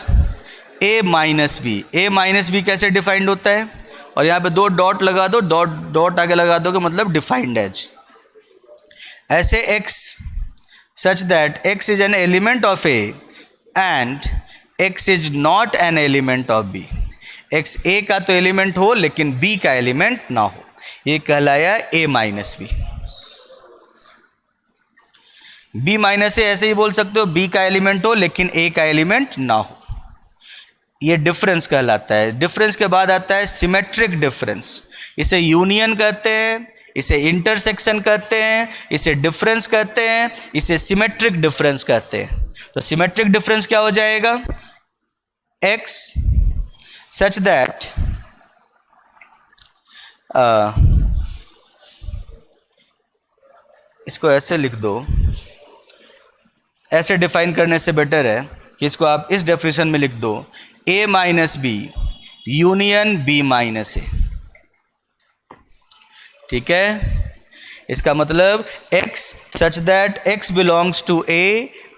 A minus B. A minus B कैसे डिफाइंड होता है? और यहाँ पे 2 डॉट लगा दो, डॉट आगे लगा दो, मतलब डिफाइंड एज। ऐसे x such that x is an element of A and x is not an element of B। x A का तो एलिमेंट हो लेकिन B का एलिमेंट ना हो, ये कहलाया A minus B. B minus A ऐसे ही बोल सकते हो, B का एलिमेंट हो लेकिन A का एलिमेंट ना हो, ये डिफरेंस कहलाता है। डिफरेंस के बाद आता है सिमेट्रिक डिफरेंस। इसे यूनियन कहते हैं, इसे इंटरसेक्शन कहते हैं, इसे डिफरेंस कहते हैं, इसे सिमेट्रिक डिफरेंस कहते हैं। तो सिमेट्रिक डिफरेंस क्या हो जाएगा? x सच दैट इसको ऐसे लिख दो, ऐसे डिफाइन करने से बेटर है कि इसको आप इस डेफिनेशन में लिख दो, A minus B union B minus A, ठीक है। इसका मतलब x such that x belongs to A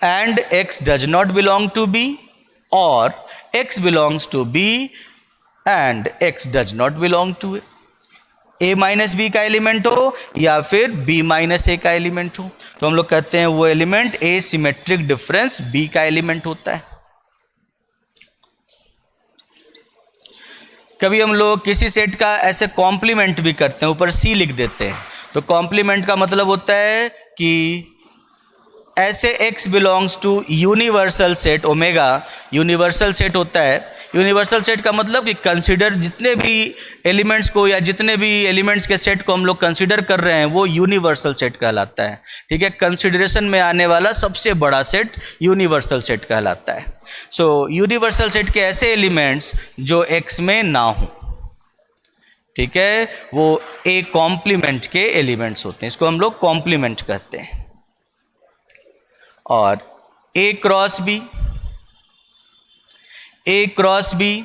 and x does not belong to B, और x belongs to B and x does not belong to A। A minus B का एलिमेंट हो या फिर B माइनस A का एलिमेंट हो, तो हम लोग कहते हैं वो element A symmetric difference B का एलिमेंट होता है। कभी हम लोग किसी सेट का ऐसे कॉम्प्लीमेंट भी करते हैं, ऊपर सी लिख देते हैं। तो कॉम्प्लीमेंट का मतलब होता है कि ऐसे x belongs to universal set omega, universal set होता है। यूनिवर्सल सेट का मतलब कि कंसीडर जितने भी एलिमेंट्स को या जितने भी एलिमेंट्स के सेट को हम लोग कंसीडर कर रहे हैं वो यूनिवर्सल सेट कहलाता है। ठीक है, कंसीडरेशन में आने वाला सबसे बड़ा सेट यूनिवर्सल सेट कहलाता है। सो यूनिवर्सल सेट के ऐसे एलिमेंट्स जो x में ना हो, ठीक है, वो ए कॉम्प्लीमेंट के एलिमेंट्स होते हैं, इसको हम लोग कॉम्प्लीमेंट कहते हैं। और ए क्रॉस बी,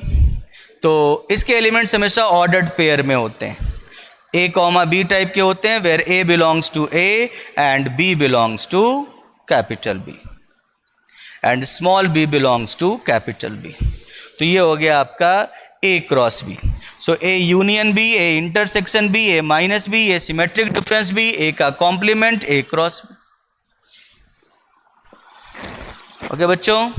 तो इसके एलिमेंट्स हमेशा ऑर्डर्ड पेयर में होते हैं। ए कॉमा बी टाइप के होते हैं, where A belongs to A and B belongs to capital B and small B belongs to capital B. तो ये हो गया आपका A cross B. So A union B, A intersection B, A minus B, A symmetric difference B, A का complement A cross B. Okay बच्चों,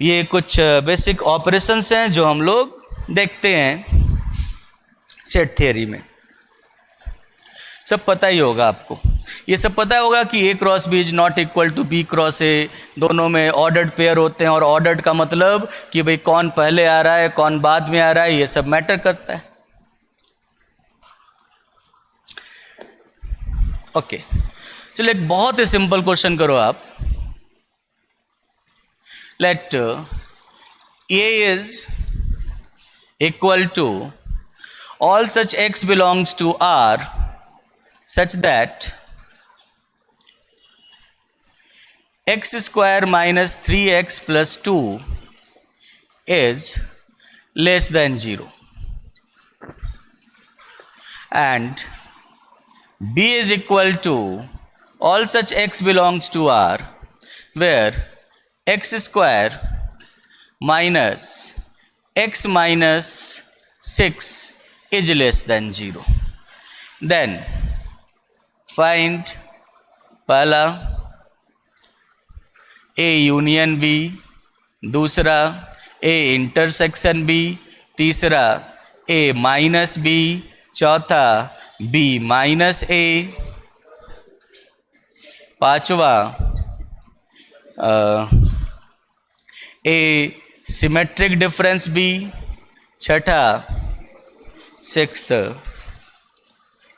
ये कुछ बेसिक ऑपरेशंस हैं जो हम लोग देखते हैं सेट थ्योरी में। सब पता ही होगा आपको, ये सब पता होगा कि A cross B is not equal to B cross A, दोनों में ऑर्डर्ड पेयर होते हैं। और ऑर्डर्ड का मतलब कि भाई कौन पहले आ रहा है कौन बाद में आ रहा है, ये सब मैटर करता है। ओके, चलो एक बहुत ही सिंपल क्वेश्चन करो आप। Let A is equal to all such x belongs to R such that x square minus 3x plus 2 is less than 0, and B is equal to all such x belongs to R where x square minus x minus 6 is less than 0. Then find पहला A यूनियन B, दूसरा A इंटरसेक्शन B, तीसरा A माइनस B, चौथा B माइनस A, पांचवा ए सिमेट्रिक डिफरेंस बी, छठा सिक्स्थ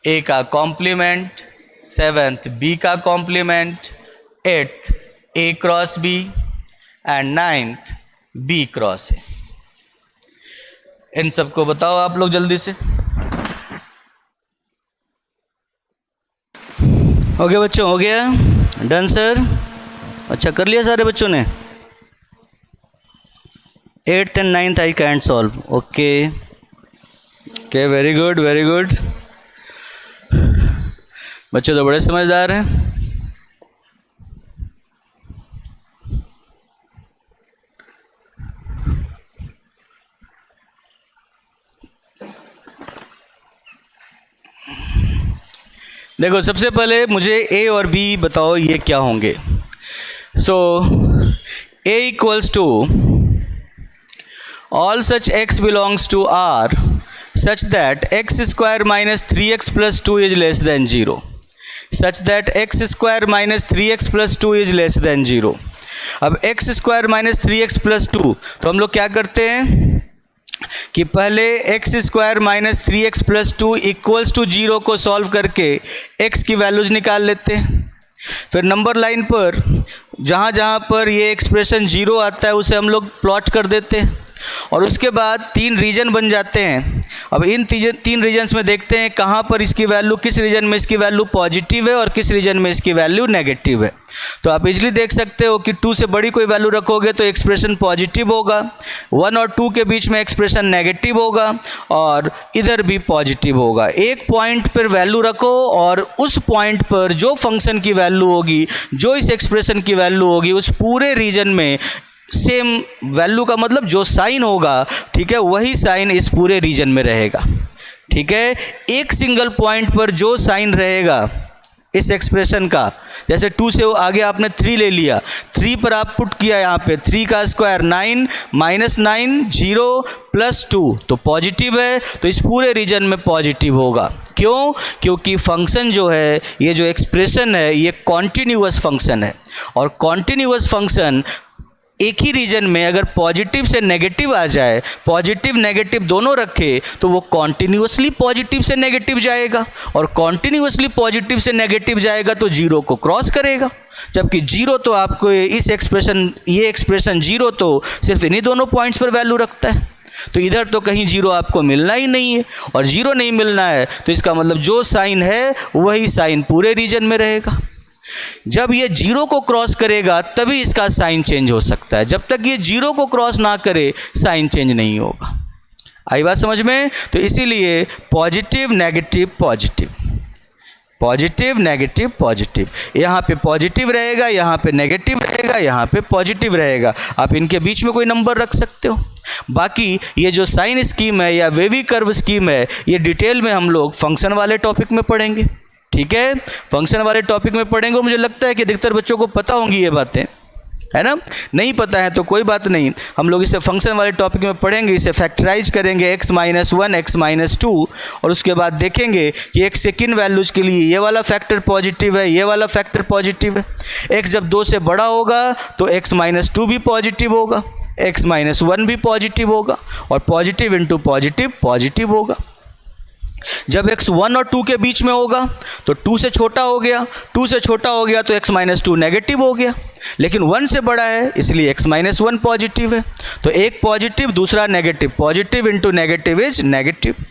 ए का कॉम्प्लीमेंट, सेवेंथ बी का complement, eighth A cross B and ninth B cross A. इन सबको बताओ आप लोग जल्दी से। हो गया बच्चों, हो गया, डन सर। अच्छा कर लिया सारे बच्चों ने। 8th and 9th I can't solve. Okay, very good, very good. बच्चे तो बड़े समझदार हैं। देखो सबसे पहले मुझे ए और बी बताओ ये क्या होंगे। सो A equals to all such x belongs to R such that x square minus 3x plus 2 is less than 0, such that x square minus 3x plus 2 is less than 0। अब x square minus 3x plus 2, तो हम लोग क्या करते हैं कि पहले x square minus 3x plus 2 equals to 0 को सॉल्व करके x की वैल्यूज निकाल लेते हैं। फिर नंबर लाइन पर जहाँ जहाँ पर ये एक्सप्रेशन 0 आता है उसे हम लोग प्लॉट कर देते हैं और उसके बाद 3 रीजन बन जाते हैं। अब इन 3 रीजन्स में देखते हैं कहाँ पर इसकी वैल्यू, किस रीजन में इसकी वैल्यू पॉजिटिव है और किस रीजन में इसकी वैल्यू नेगेटिव है। तो आप इजली देख सकते हो कि 2 से बड़ी कोई वैल्यू रखोगे तो एक्सप्रेशन पॉजिटिव होगा, 1 और 2 के बीच में एक्सप्रेशन नेगेटिव होगा और इधर भी पॉजिटिव होगा। एक पॉइंट पर वैल्यू रखो और उस पॉइंट पर जो फंक्शन की वैल्यू होगी, जो इस एक्सप्रेशन की वैल्यू होगी, उस पूरे रीजन में सेम वैल्यू का मतलब जो साइन होगा, ठीक है, वही साइन इस पूरे रीजन में रहेगा। ठीक है, एक सिंगल पॉइंट पर जो साइन रहेगा इस एक्सप्रेशन का। जैसे 2 से आगे आपने 3 ले लिया, 3 पर आप पुट किया यहाँ पे 3 का स्क्वायर 9 माइनस 9 0 प्लस 2, तो पॉजिटिव है, तो इस पूरे रीजन में पॉजिटिव होगा। क्यों? क्योंकि फंक्शन जो है, ये जो एक्सप्रेशन है, ये कॉन्टिन्यूअस फंक्शन है, और कॉन्टिन्यूअस फंक्शन एक ही रीजन में अगर पॉजिटिव से नेगेटिव आ जाए, पॉजिटिव नेगेटिव दोनों रखे, तो वो कॉन्टिन्यूअसली पॉजिटिव से नेगेटिव जाएगा, और कॉन्टिन्यूअसली पॉजिटिव से नेगेटिव जाएगा तो जीरो को क्रॉस करेगा। जबकि जीरो तो आपको इस एक्सप्रेशन, ये एक्सप्रेशन जीरो तो सिर्फ इन्हीं दोनों पॉइंट्स पर वैल्यू रखता है, तो इधर तो कहीं जीरो आपको मिलना ही नहीं है, और जीरो नहीं मिलना है तो इसका मतलब जो साइन है वही साइन पूरे रीजन में रहेगा। जब ये जीरो को क्रॉस करेगा तभी इसका साइन चेंज हो सकता है, जब तक ये जीरो को क्रॉस ना करे साइन चेंज नहीं होगा। आई बात समझ में? तो इसीलिए positive negative positive, positive negative positive, यहाँ पे पॉजिटिव रहेगा, यहाँ पे नेगेटिव रहेगा, यहाँ पे पॉजिटिव रहेगा। आप इनके बीच में कोई नंबर रख सकते हो। बाकी ये जो साइन स्कीम है या वेवी कर्व स्कीम है, ये डिटेल में हम लोग फंक्शन वाले टॉपिक में पढ़ेंगे। ठीक है, फंक्शन वाले टॉपिक में पढ़ेंगे, और मुझे लगता है कि अधिकतर बच्चों को पता होंगी ये बातें, है ना। नहीं पता है तो कोई बात नहीं, हम लोग इसे फंक्शन वाले टॉपिक में पढ़ेंगे, इसे फैक्टराइज करेंगे x माइनस 1 x माइनस 2, और उसके बाद देखेंगे कि x से किन वैल्यूज़ के लिए ये वाला फैक्टर पॉजिटिव है, ये वाला फैक्टर पॉजिटिव है। x जब 2 से बड़ा होगा तो x माइनस 2 भी पॉजिटिव होगा, x माइनस 1 भी पॉजिटिव होगा, और पॉजिटिव इंटू पॉजिटिव पॉजिटिव होगा। जब x 1 और 2 के बीच में होगा तो 2 से छोटा हो गया, 2 से छोटा हो गया तो x माइनस 2 नेगेटिव हो गया, लेकिन 1 से बड़ा है इसलिए x माइनस 1 पॉजिटिव है। तो एक पॉजिटिव दूसरा negative, positive into negative is negative.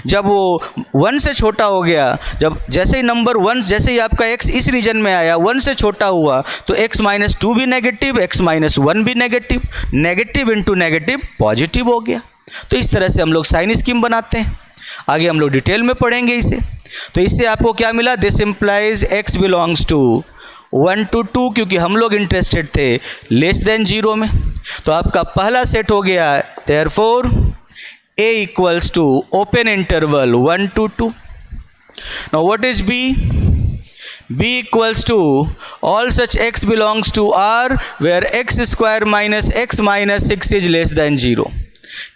जब वो 1 से छोटा हो गया, जब जैसे ही नंबर 1, जैसे ही आपका x इस रीजन में आया 1 से छोटा हुआ तो x माइनस 2 भी नेगेटिव, x माइनस 1 भी negative, negative into negative positive हो गया। तो इस तरह से हम लोग साइन स्कीम बनाते हैं। आगे हम लोग डिटेल में पढ़ेंगे इसे। तो इससे आपको क्या मिला? This implies x belongs to 1 to 2, क्योंकि हम लोग इंटरेस्टेड थे लेस देन 0 में। तो आपका पहला सेट हो गया, therefore a equals to open interval 1 to 2। Now what is b? b equals to all such x belongs to r where x square minus x minus 6 is less than 0।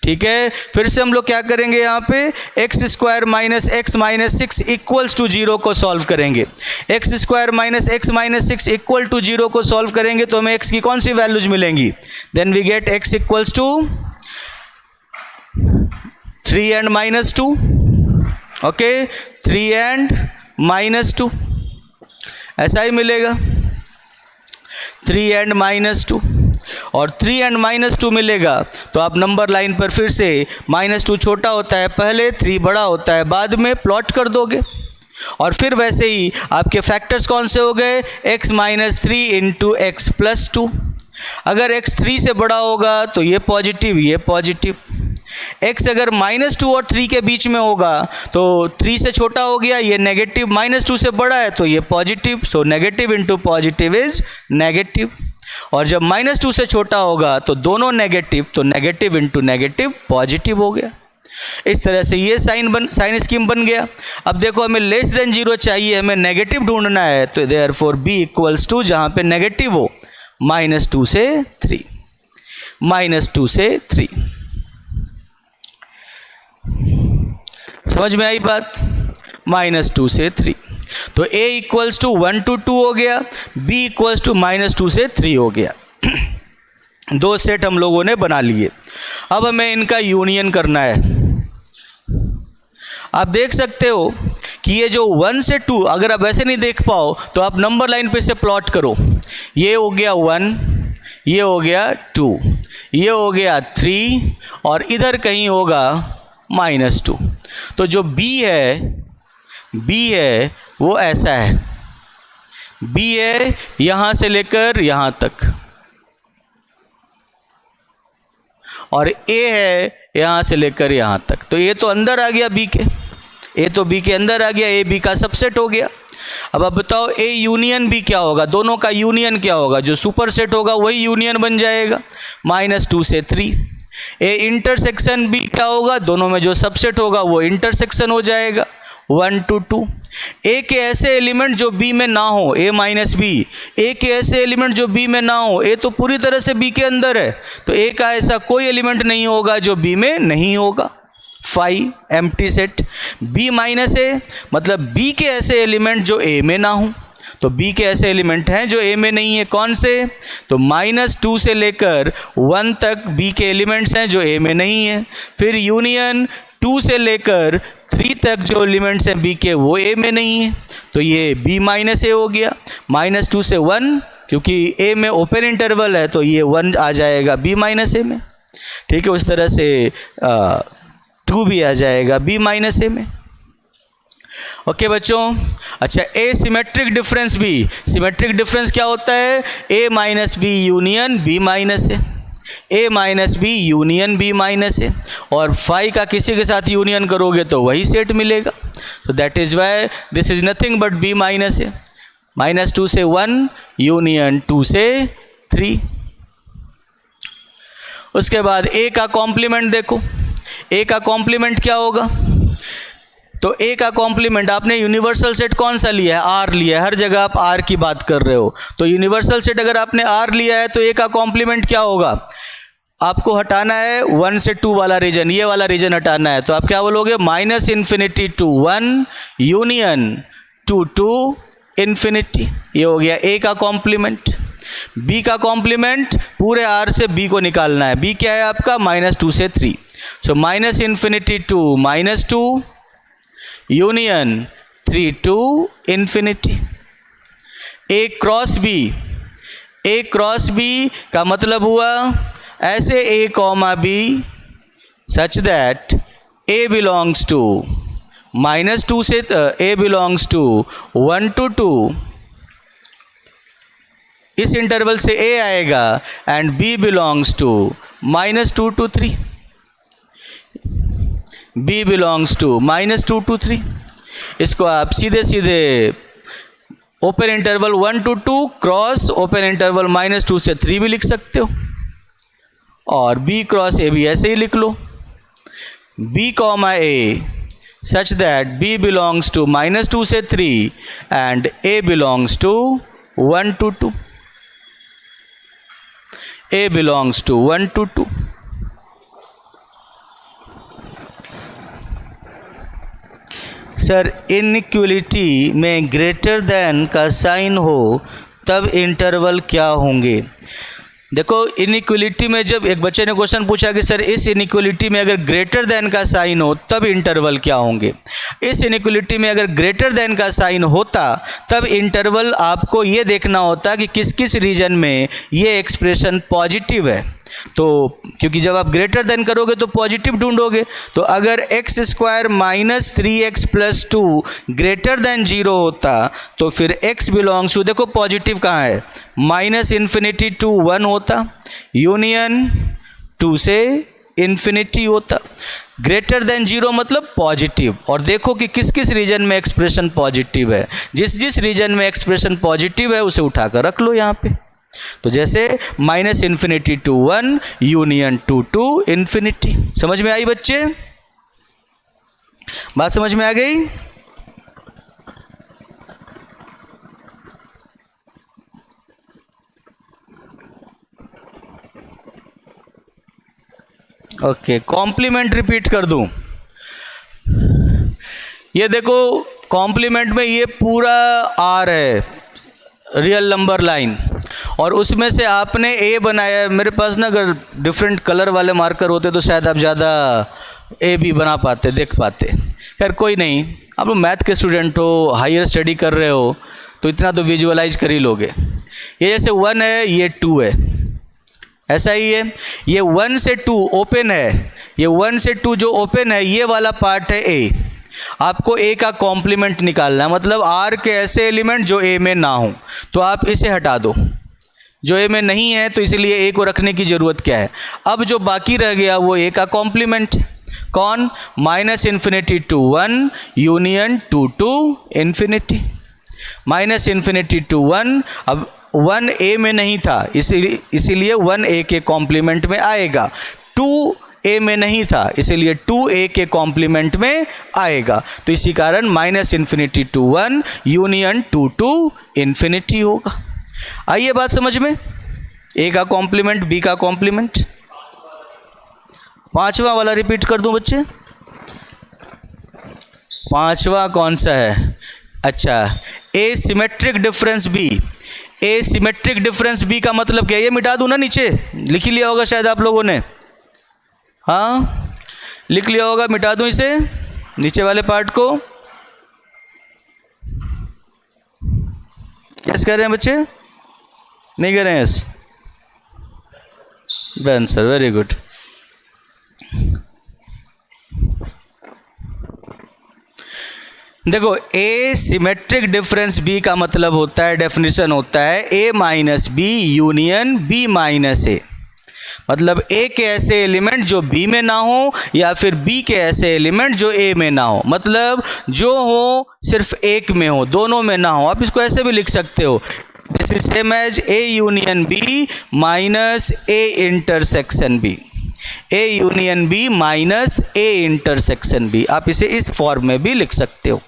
ठीक है, फिर से हम लोग क्या करेंगे, यहाँ पे X square minus X minus 6 equals to 0 को सॉल्व करेंगे। X square minus X minus 6 equal to 0 को सॉल्व करेंगे तो हमें एक्स की कौन सी वैल्यूज मिलेंगी? Then we get X equals to 3 and minus 2, okay, 3 and minus 2, ऐसा ही मिलेगा 3 and minus 2, और 3 and minus 2 मिलेगा तो आप नंबर लाइन पर फिर से -2 छोटा होता है पहले, 3 बड़ा होता है बाद में, प्लॉट कर दोगे। और फिर वैसे ही आपके फैक्टर्स कौन से हो गए? x minus 3 into x plus 2। अगर x 3 से बड़ा होगा तो ये पॉजिटिव, ये पॉजिटिव। x अगर -2 और 3 के बीच में होगा तो 3 से छोटा हो गया, ये नेगेटिव, -2 से बड़ा है तो ये positive. So negative into positive is negative. और जब -2 से छोटा होगा तो दोनों नेगेटिव, तो नेगेटिव इंटू नेगेटिव पॉजिटिव हो गया। इस तरह से ये साइन स्कीम बन गया। अब देखो हमें लेस देन 0 चाहिए, हमें नेगेटिव ढूंढना है, तो देयरफॉर b इक्वल्स टू जहाँ पे नेगेटिव हो -2 से 3, -2 से 3। समझ में आई बात? -2 से 3। तो a इक्वल्स टू 1 to 2 हो गया, b इक्वल्स टू -2 से 3 हो गया। दो सेट हम लोगों ने बना लिए। अब हमें इनका यूनियन करना है। आप देख सकते हो कि ये जो 1 से 2, अगर आप ऐसे नहीं देख पाओ तो आप नंबर लाइन पे से प्लॉट करो। ये हो गया 1, ये हो गया 2, ये हो गया 3, और इधर कहीं होगा -2। तो जो b है वो ऐसा है, b है यहाँ से लेकर यहाँ तक, और a है यहाँ से लेकर यहाँ तक। तो ये तो अंदर आ गया b के, a तो b के अंदर आ गया, a b का सबसेट हो गया। अब आप बताओ a यूनियन b क्या होगा? दोनों का यूनियन क्या होगा? जो सुपर सेट होगा वही यूनियन बन जाएगा, -2 से 3। a इंटरसेक्शन b क्या होगा? दोनों में जो सबसेट होगा वो इंटरसेक्शन हो जाएगा, 1 to 2। ए के ऐसे एलिमेंट जो बी में ना हो, ए माइनस बी, ए के ऐसे एलिमेंट जो बी में ना हो, ए तो पूरी तरह से बी के अंदर है, तो ए का ऐसा कोई एलिमेंट नहीं होगा जो बी में नहीं होगा। 5 empty set. B minus A मतलब बी के ऐसे एलिमेंट जो ए में ना हो, तो बी के ऐसे एलिमेंट हैं जो ए में नहीं है, कौन से? तो -2 से लेकर 1 तक बी के एलिमेंट्स हैं जो ए में नहीं है। फिर यूनियन 2 से लेकर 3 तक जो एलिमेंट्स हैं बी के वो ए में नहीं है, तो ये बी माइनस ए हो गया। -2 से 1, क्योंकि ए में ओपन इंटरवल है तो ये 1 आ जाएगा बी माइनस ए में, ठीक है। उस तरह से 2 भी आ जाएगा बी माइनस ए में। ओके बच्चों, अच्छा ए सिमेट्रिक डिफरेंस भी, सिमेट्रिक डिफरेंस क्या होता है? A minus B union B minus A, A minus B union B minus A, और फाई का किसी के साथ यूनियन करोगे तो वही सेट मिलेगा। तो that is why this is nothing but B minus A. -2 से 1 यूनियन 2 से 3। उसके बाद ए का कॉम्प्लीमेंट देखो, ए का कॉम्प्लीमेंट क्या होगा? तो ए का कॉम्प्लीमेंट, आपने यूनिवर्सल सेट कौन सा लिया है? आर लिया है, हर जगह आप आर की बात कर रहे हो, तो यूनिवर्सल सेट अगर आपने आर लिया है तो ए का कॉम्प्लीमेंट क्या होगा? आपको हटाना है 1 से 2 वाला रीजन, ये वाला रीजन हटाना है, तो आप क्या बोलोगे? -∞ to 1 यूनियन 2 to ∞। ये हो गया ए का कॉम्प्लीमेंट। बी का कॉम्प्लीमेंट, पूरे आर से बी को निकालना है। बी क्या है आपका? -2 से 3, so -∞ to -2 union 3 to ∞। A cross B, A cross B का मतलब हुआ ऐसे A comma B such that A belongs to -2 से ए बिलोंग्स टू 1 to 2, इस इंटरवल से ए आएगा, and B belongs to -2 to 3, B belongs to -2 to 3। इसको आप सीधे सीधे open interval 1 to 2 cross open interval -2 से 3 भी लिख सकते हो, और बी क्रॉस ए भी ऐसे ही लिख लो, B comma A such that B belongs to -2 से 3 and A belongs to 1 to 2, A belongs to 1 to 2। Sir inequality में ग्रेटर देन का साइन हो तब इंटरवल क्या होंगे? देखो इनइक्वलिटी में जब एक बच्चे ने क्वेश्चन पूछा कि सर इस इनइक्वलिटी में अगर ग्रेटर देन का साइन हो तब इंटरवल क्या होंगे, इस इनइक्वलिटी में अगर ग्रेटर देन का साइन होता तब इंटरवल आपको ये देखना होता कि किस किस रीजन में ये एक्सप्रेशन पॉजिटिव है। तो क्योंकि जब आप ग्रेटर देन करोगे तो पॉजिटिव ढूंढोगे, तो अगर x² - 3x + 2 ग्रेटर देन 0 होता तो फिर x बिलोंग्स टू, देखो पॉजिटिव कहाँ है, -∞ to 1 होता, यूनियन 2 से इन्फिनिटी होता। ग्रेटर देन 0 मतलब पॉजिटिव, और देखो कि किस किस रीजन में एक्सप्रेशन पॉजिटिव है, जिस जिस रीजन में एक्सप्रेशन पॉजिटिव है उसे उठाकर रख लो यहाँ पे। तो जैसे -∞ to 1 यूनियन 2 to ∞। समझ में आई बच्चे? बात समझ में आ गई? ओके, कॉम्प्लीमेंट रिपीट कर दूं। ये देखो कॉम्प्लीमेंट में ये पूरा आर है, रियल नंबर लाइन, और उसमें से आपने ए बनाया। मेरे पास ना अगर डिफरेंट कलर वाले मार्कर होते तो शायद आप ज़्यादा ए भी बना पाते, देख पाते। खैर कोई नहीं, आप लोग मैथ के स्टूडेंट हो, हायर स्टडी कर रहे हो, तो इतना तो विजुअलाइज कर ही लोगे। ये जैसे 1 है, ये 2 है, ऐसा ही है। ये 1 से 2 ओपन है, ये 1 से 2 जो ओपन है ये वाला पार्ट है ए। आपको ए का कॉम्प्लीमेंट निकालना है, मतलब आर के ऐसे एलिमेंट जो ए में ना हो, तो आप इसे हटा दो, जो ए में नहीं है, तो इसलिए ए को रखने की ज़रूरत क्या है। अब जो बाकी रह गया वो ए का कॉम्प्लीमेंट, कौन? -∞ to 1 यूनियन 2 to ∞। -∞ to 1, अब 1 ए में नहीं था, इसीलिए 1 ए के कॉम्प्लीमेंट में आएगा। 2 ए में नहीं था, इसीलिए 2a के कॉम्प्लीमेंट में आएगा। तो इसी कारण -∞ to 1 यूनियन 2 to ∞ होगा। आइए बात समझ में, ए का कॉम्प्लीमेंट, बी का कॉम्प्लीमेंट। पांचवा वाला रिपीट कर दूं बच्चे, पांचवा कौन सा है? अच्छा, A symmetric difference B. A symmetric difference B का मतलब क्या है? ये मिटा दूं ना, नीचे लिख ही लिया होगा शायद आप लोगों ने, हाँ लिख लिया होगा, मिटा दूं इसे नीचे वाले पार्ट को। यस कर रहे हैं बच्चे, नहीं कर रहे हैं? Yes answer, very good. देखो, ए सिमेट्रिक डिफरेंस बी का मतलब होता है, डेफिनेशन होता है A minus B union B minus A. मतलब ए के ऐसे एलिमेंट जो बी में ना हो, या फिर बी के ऐसे एलिमेंट जो ए में ना हो। मतलब जो हो सिर्फ एक में हो, दोनों में ना हो। आप इसको ऐसे भी लिख सकते हो, this is same as A union B minus A intersection B. A union B minus A intersection B, आप इसे इस फॉर्म में भी लिख सकते हो।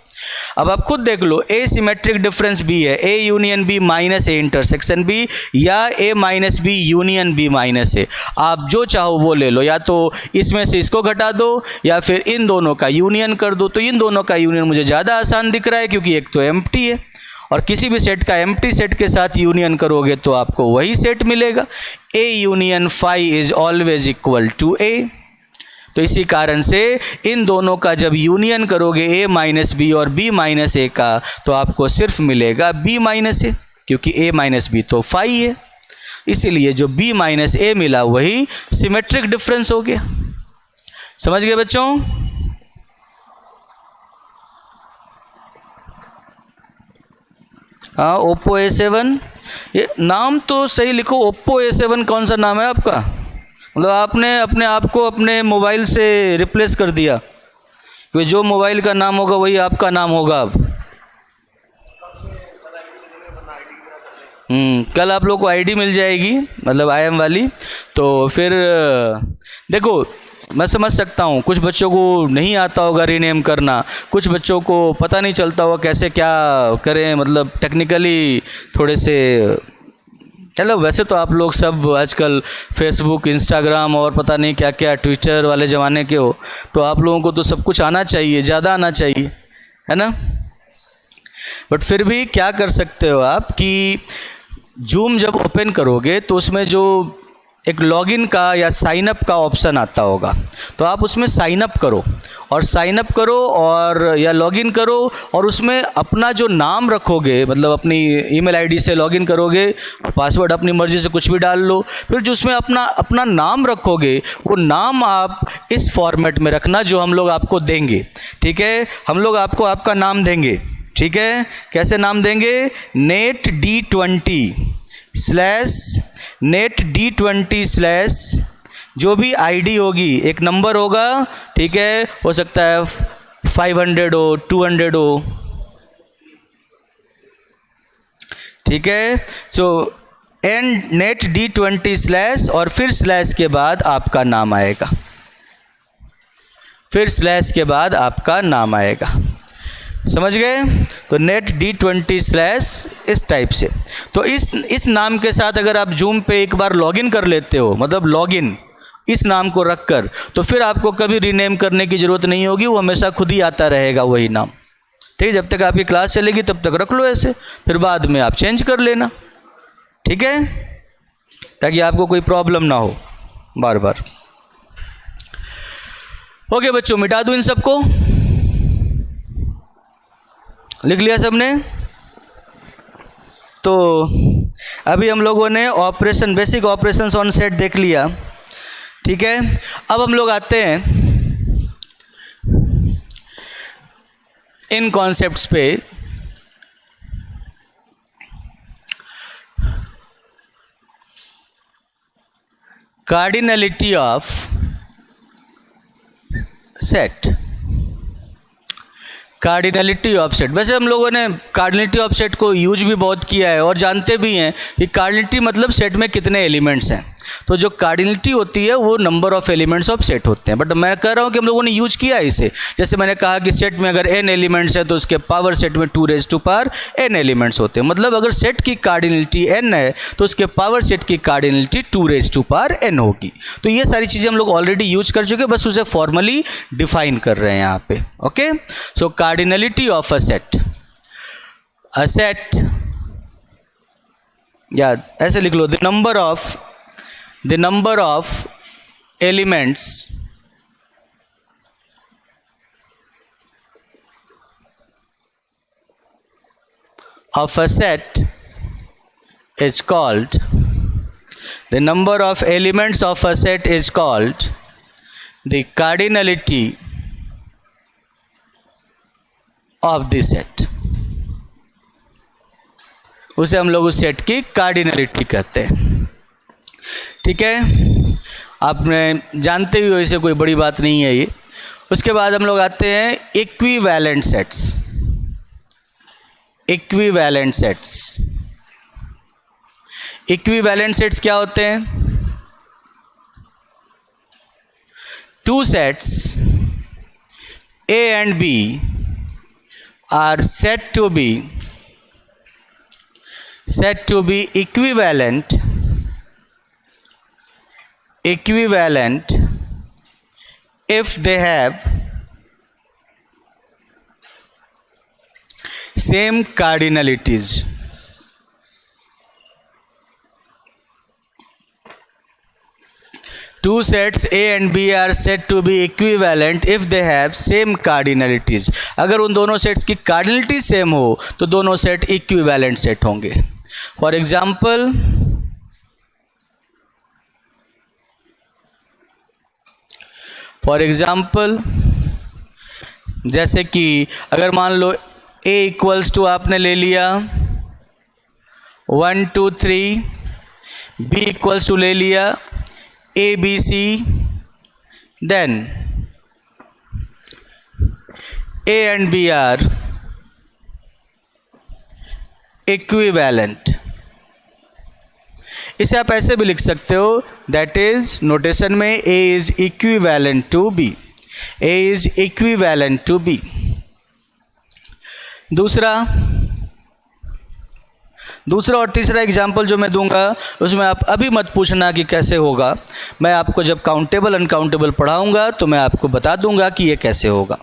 अब आप खुद देख लो, ए सिमेट्रिक डिफरेंस बी है, A union B minus A intersection B, या A minus B union B minus A. आप जो चाहो वो ले लो, या तो इसमें से इसको घटा दो या फिर इन दोनों का यूनियन कर दो। तो इन दोनों का यूनियन मुझे ज़्यादा आसान दिख रहा है, क्योंकि एक तो एम्प्टी है, और किसी भी सेट का एम्प्टी सेट के साथ यूनियन करोगे तो आपको वही सेट मिलेगा। A union phi is always equal to A. तो इसी कारण से इन दोनों का जब यूनियन करोगे ए माइनस बी और बी माइनस ए का, तो आपको सिर्फ मिलेगा बी माइनस ए, क्योंकि ए माइनस बी तो फाई है। इसीलिए जो बी माइनस ए मिला वही सिमेट्रिक डिफरेंस हो गया। समझ गए बच्चों? हाँ, ओप्पो A7, ये नाम तो सही लिखो। ओप्पो A7 कौन सा नाम है आपका? मतलब आपने अपने आप को अपने मोबाइल से रिप्लेस कर दिया, कि जो मोबाइल का नाम होगा वही आपका नाम होगा अब। कल आप लोग को आईडी मिल जाएगी, मतलब IM वाली। तो फिर देखो, मैं समझ सकता हूँ कुछ बच्चों को नहीं आता होगा रीनेम करना, कुछ बच्चों को पता नहीं चलता होगा कैसे क्या करें, मतलब टेक्निकली थोड़े से। चलो, वैसे तो आप लोग सब आजकल फेसबुक, इंस्टाग्राम और पता नहीं क्या क्या, ट्विटर वाले ज़माने के हो, तो आप लोगों को तो सब कुछ आना चाहिए, ज़्यादा आना चाहिए, है ना? बट फिर भी क्या कर सकते हो आप कि जूम जब ओपन करोगे तो उसमें जो एक लॉगिन का या साइन अप का ऑप्शन आता होगा, तो आप उसमें साइन अप करो, और साइन अप करो और या लॉगिन करो, और उसमें अपना जो नाम रखोगे, मतलब अपनी ईमेल आईडी से लॉगिन करोगे, पासवर्ड अपनी मर्जी से कुछ भी डाल लो। फिर जो उसमें अपना नाम रखोगे, वो नाम आप इस फॉर्मेट में रखना जो हम लोग आपको देंगे, ठीक है? हम लोग आपको आपका नाम देंगे, ठीक है? कैसे नाम देंगे? नेट D20/net जो भी आईडी होगी, एक नंबर होगा, ठीक है? हो सकता है 500 हो, 200 हो, ठीक है? सो एंड नेट D20/ और फिर स्लैश के बाद आपका नाम आएगा, फिर स्लैश के बाद आपका नाम आएगा। समझ गए? तो नेट D20/ इस टाइप से। तो इस नाम के साथ अगर आप जूम पे एक बार लॉगिन कर लेते हो, मतलब लॉगिन इस नाम को रखकर, तो फिर आपको कभी रीनेम करने की ज़रूरत नहीं होगी, वो हमेशा खुद ही आता रहेगा वही नाम, ठीक है? जब तक आपकी क्लास चलेगी तब तक रख लो ऐसे, फिर बाद में आप चेंज कर लेना, ठीक है? ताकि आपको कोई प्रॉब्लम ना हो बार बार। ओके बच्चों, मिटा दूँ इन सबको? लिख लिया सबने? तो अभी हम लोगों ने operation, basic operations on set देख लिया, ठीक है? अब हम लोग आते हैं इन कॉन्सेप्ट्स पे। Cardinality of set, cardinality of set. वैसे हम लोगों ने कार्डिनलिटी ऑफ सेट को यूज भी बहुत किया है और जानते भी हैं कि कार्डिनलिटी मतलब सेट में कितने एलिमेंट्स हैं। तो जो कार्डिनलिटी होती है वो number of elements of set होते हैं। बट मैं कह रहा हूँ कि हम लोगों ने यूज किया इसे, जैसे मैंने कहा कि सेट में अगर n एलिमेंट्स है तो उसके पावर सेट में 2n एलिमेंट्स होते हैं। मतलब अगर सेट की कार्डिनलिटी n है तो उसके पावर सेट की कार्डिनलिटी 2n होगी। तो ये सारी चीज़ें हम लोग ऑलरेडी यूज कर चुके, बस उसे फॉर्मली डिफाइन कर रहे हैं यहाँ पे। Okay, so cardinality of a set या ऐसे लिख लो, the number of elements of a set is called, the number of elements of a set is called the cardinality of the set। उसे हम लोग उस सेट की कार्डिनलिटी कहते हैं। ठीक है, आपने जानते ही हो, इसे कोई बड़ी बात नहीं है ये। उसके बाद हम लोग आते हैं इक्विवेलेंट सेट्स। इक्विवेलेंट सेट्स क्या होते हैं? Two sets A and B are said to be equivalent if they have same cardinalities। Two sets A and B are said to be equivalent if they have same cardinalities। अगर उन दोनों सेट्स की कार्डिनलिटी सेम हो तो दोनों सेट इक्विवेलेंट सेट होंगे। फॉर एग्जाम्पल जैसे कि अगर मान लो A इक्वल्स टू आपने ले लिया 1 2 3, B इक्वल्स टू ले लिया ABC, then A and B are equivalent। इसे आप ऐसे भी लिख सकते हो, दैट इज नोटेशन में A is equivalent to B। A is equivalent to B। दूसरा और तीसरा एग्जाम्पल जो मैं दूंगा उसमें आप अभी मत पूछना कि कैसे होगा, मैं आपको जब काउंटेबल अनकाउंटेबल पढ़ाऊंगा तो मैं आपको बता दूंगा कि ये कैसे होगा।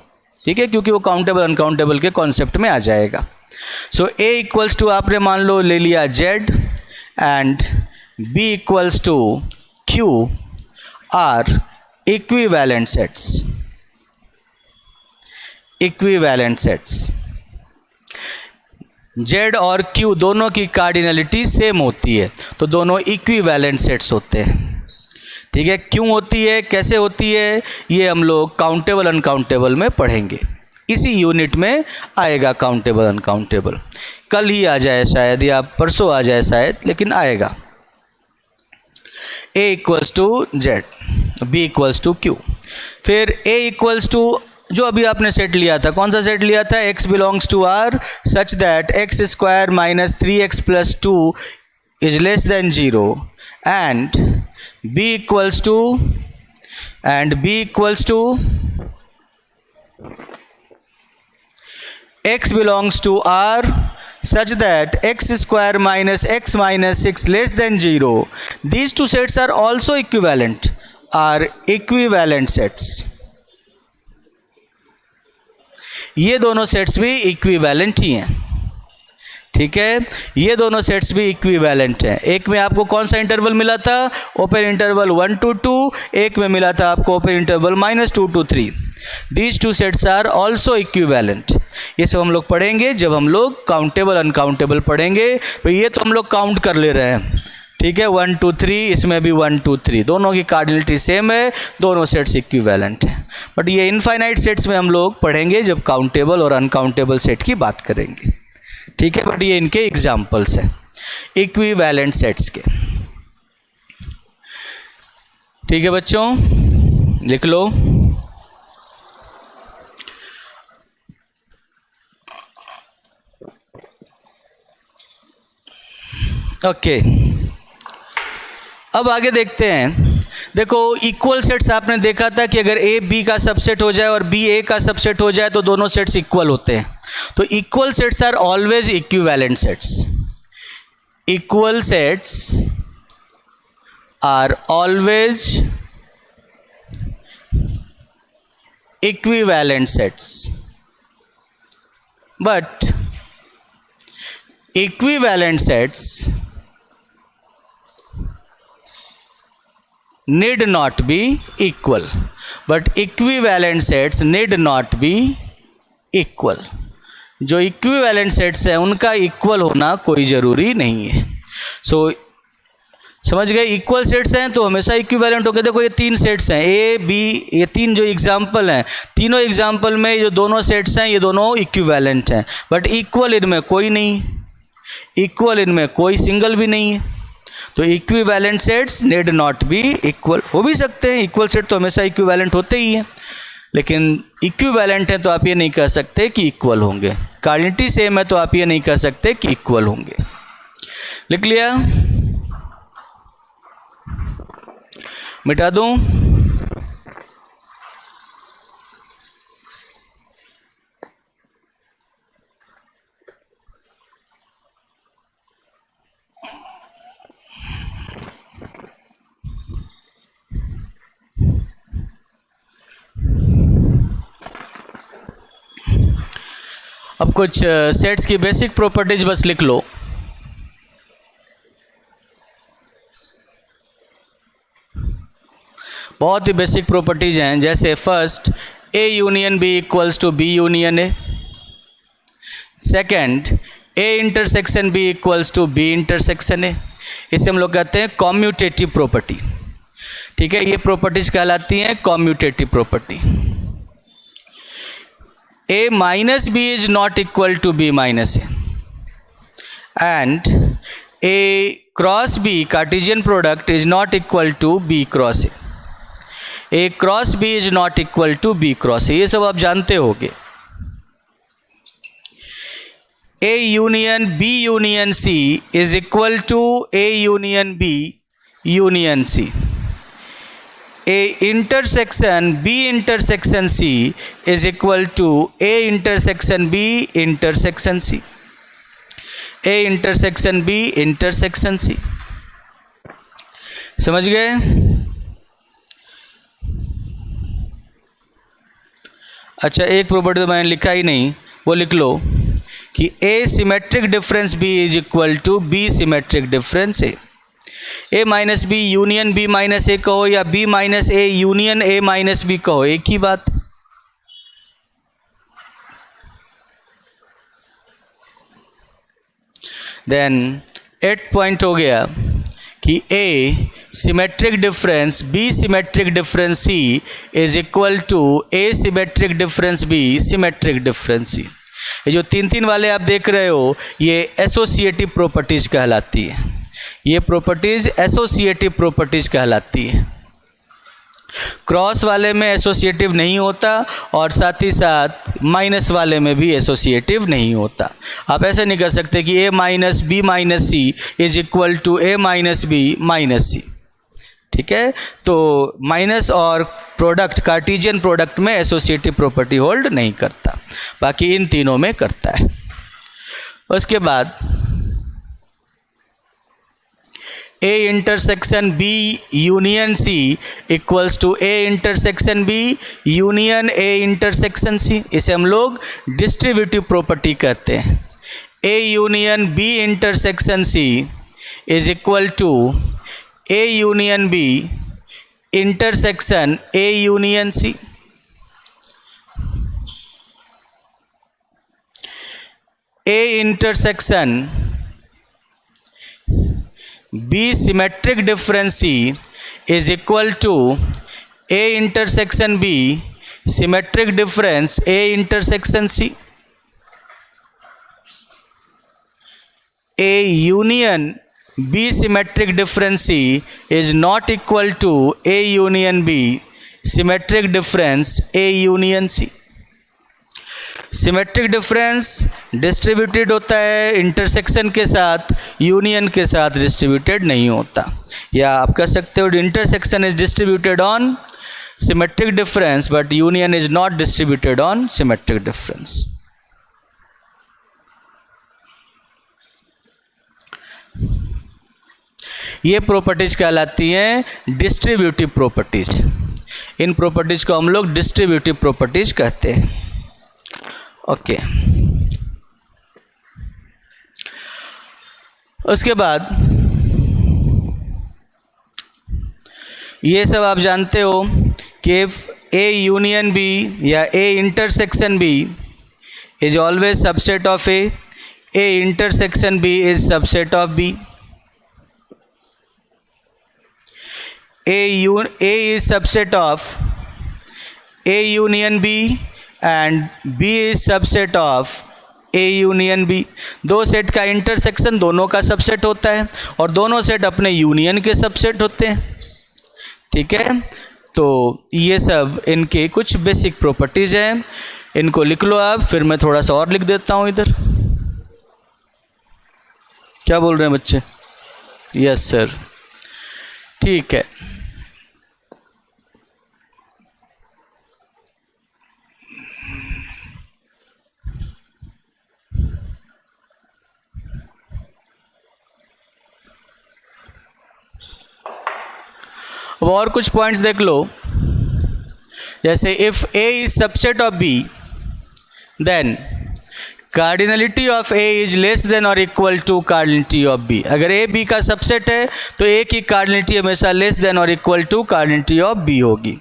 ठीक है, क्योंकि वो काउंटेबल अनकाउंटेबल के कॉन्सेप्ट में आ जाएगा। सो A इक्वल्स टू आपने मान लो ले लिया Z and B equals to Q are equivalent sets. Z और Q दोनों की कार्डिनलिटी सेम होती है तो दोनों इक्विवेलेंट सेट्स होते हैं। ठीक है, क्यों होती है, कैसे होती है, ये हम लोग काउंटेबल अनकाउंटेबल में पढ़ेंगे। इसी यूनिट में आएगा काउंटेबल अनकाउंटेबल, कल ही आ जाए शायद या परसों आ जाए शायद, लेकिन आएगा। A equals to Z, B equals to Q। फिर A इक्वल्स टू जो अभी आपने सेट लिया था, कौन सा सेट लिया था? x belongs to R such that x square minus 3x plus 2 is less than 0 and B equals to x belongs to R such that x square minus x minus 6 less than 0. These two sets are also equivalent, are equivalent sets। ये दोनों सेट्स भी इक्विवेलेंट ही हैं। ठीक है, ये दोनों सेट्स भी इक्विवेलेंट हैं। एक में आपको कौन सा इंटरवल मिला था? Open interval 1 to 2। एक में मिला था आपको open interval -2 to 3। These two sets are also equivalent. ये सब हम लोग पढ़ेंगे जब हम लोग काउंटेबल अनकाउंटेबल पढ़ेंगे। तो ये तो हम लोग काउंट कर ले रहे हैं। ठीक है, 1 2 3, इसमें भी 1 2 3, दोनों की कार्डिनलिटी सेम है, दोनों सेट्स इक्विवेलेंट है। बट ये इनफाइनाइट सेट्स में हम लोग पढ़ेंगे जब काउंटेबल और अनकाउंटेबल सेट की बात करेंगे। ठीक है, बट ये इनके एग्जाम्पल्स हैं इक्विवेलेंट सेट्स के। ठीक है बच्चों, लिख लो। ओके, अब आगे देखते हैं। देखो इक्वल सेट्स आपने देखा था कि अगर ए बी का सबसेट हो जाए और बी ए का सबसेट हो जाए तो दोनों सेट्स इक्वल होते हैं। तो equal sets are always equivalent sets. Equal sets are always equivalent sets, but equivalent sets need not be equal, but equivalent sets need not be equal. जो इक्विवेलेंट सेट्स हैं उनका इक्वल होना कोई ज़रूरी नहीं है। सो समझ गए, इक्वल सेट्स हैं तो हमेशा इक्विवेलेंट हो गए। देखो ये तीन सेट्स हैं ए बी, ये तीन जो एग्जाम्पल हैं, तीनों एग्जाम्पल में जो दोनों सेट्स हैं ये दोनों इक्विवेलेंट हैं, बट इक्वल इनमें कोई नहीं, इक्वल इनमें कोई सिंगल भी नहीं है। तो equivalent sets need not be equal. हो भी सकते हैं, इक्वल सेट तो हमेशा इक्विवेलेंट होते ही हैं, लेकिन इक्विवेलेंट है तो आप ये नहीं कह सकते कि इक्वल होंगे। क्वांटिटी सेम है तो आप ये नहीं कह सकते कि इक्वल होंगे। लिख लिया, मिटा दूं? अब कुछ सेट्स की बेसिक प्रॉपर्टीज बस लिख लो। बहुत ही बेसिक प्रॉपर्टीज हैं, जैसे first A union B equals to B union A, second A intersection B equals to B intersection A. इसे हम लोग कहते हैं कॉम्यूटेटिव प्रॉपर्टी। ठीक है, ये प्रॉपर्टीज कहलाती हैं commutative property. A minus B is not equal to B minus A, and A cross B Cartesian product is not equal to B cross A. A cross B is not equal to B cross A, ये सब आप जानते होंगे। A union B union C is equal to A union B union C. A intersection B intersection C is equal to A intersection B intersection C. A intersection B intersection C. समझ गए? अच्छा, एक प्रॉपर्टी तो मैंने लिखा ही नहीं, वो लिख लो कि A symmetric difference B is equal to B symmetric difference A. A minus B union B minus A कहो या B minus A union A minus B कहो, एक ही बात। देन 8th पॉइंट हो गया कि A symmetric difference B symmetric difference C is equal to A symmetric difference B symmetric difference C. ये जो तीन तीन वाले आप देख रहे हो ये एसोसिएटिव प्रॉपर्टीज कहलाती है। ये प्रॉपर्टीज एसोसिएटिव प्रॉपर्टीज कहलाती है। क्रॉस वाले में एसोसिएटिव नहीं होता और साथ ही साथ माइनस वाले में भी एसोसिएटिव नहीं होता। आप ऐसे नहीं कर सकते कि A minus B minus C is equal to A minus B minus C. ठीक है, तो माइनस और प्रोडक्ट कार्टेशियन प्रोडक्ट में एसोसिएटिव प्रॉपर्टी होल्ड नहीं करता, बाकी इन तीनों में करता है। उसके बाद A intersection B union C equals to A intersection B union A intersection C. इसे हम लोग डिस्ट्रीब्यूटिव प्रॉपर्टी कहते हैं। A union B intersection C is equal to A union B intersection A union C. A intersection B symmetric difference C is equal to A intersection B symmetric difference A intersection C. A union B symmetric difference C is not equal to A union B symmetric difference A union C. Symmetric difference distributed होता है इंटरसेक्शन के साथ, यूनियन के साथ डिस्ट्रीब्यूटेड नहीं होता। या आप कह सकते हो intersection is distributed on symmetric difference but union is not distributed on symmetric difference. ये प्रॉपर्टीज कहलाती हैं डिस्ट्रीब्यूटिव प्रॉपर्टीज। इन प्रॉपर्टीज को हम लोग डिस्ट्रीब्यूटिव प्रॉपर्टीज कहते हैं। ओके, उसके बाद ये सब आप जानते हो कि ए यूनियन बी या A intersection B is always subset of A intersection B is subset of B. A is subset of A union B and B is subset of A union B। दो सेट का इंटरसेक्शन दोनों का सबसेट होता है और दोनों सेट अपने यूनियन के सबसेट होते हैं। ठीक है, तो ये सब इनके कुछ बेसिक प्रॉपर्टीज हैं, इनको लिख लो आप, फिर मैं थोड़ा सा और लिख देता हूँ इधर। क्या बोल रहे हैं बच्चे? यस सर, ठीक है। अब और कुछ पॉइंट्स देख लो, जैसे if A is subset of B then cardinality of A is less than और equal to cardinality of B। अगर A B का सबसेट है तो A की कार्डिनलिटी हमेशा लेस देन और equal to cardinality of B होगी।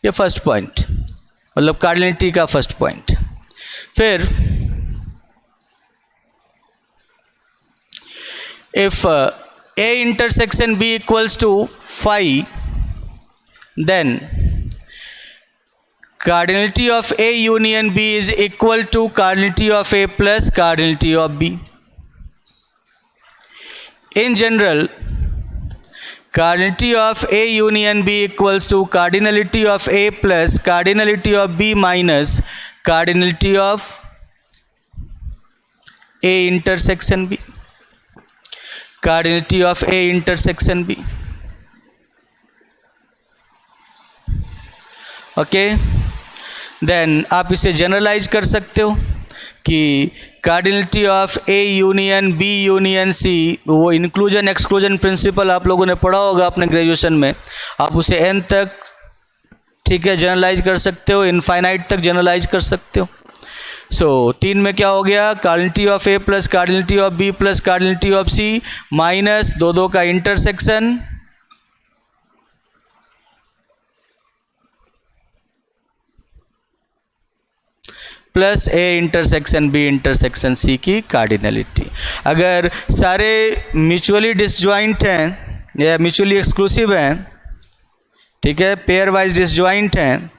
ये फर्स्ट पॉइंट, मतलब कार्डिनलिटी का फर्स्ट पॉइंट। फिर if A intersection B equals to phi then cardinality of A union B is equal to cardinality of A plus cardinality of B. In general, cardinality of A union B equals to cardinality of A plus cardinality of B minus cardinality of A intersection B. Cardinality of A intersection B. Okay, then आप इसे जनरलाइज कर सकते हो कि cardinality of A union B union C, वो इंक्लूजन एक्सक्लूजन प्रिंसिपल आप लोगों ने पढ़ा होगा अपने ग्रेजुएशन में, आप उसे एन तक, ठीक है, जनरलाइज कर सकते हो, इनफाइनाइट तक जनरलाइज कर सकते हो। सो 3 में क्या हो गया, cardinality of A plus cardinality of B plus cardinality of C minus दो का intersection plus A intersection B intersection C की कार्डिनलिटी। अगर सारे म्यूचुअली डिसजॉइंट हैं या म्यूचुअली एक्सक्लूसिव हैं, ठीक है, पेयर वाइज डिसजॉइंट हैं,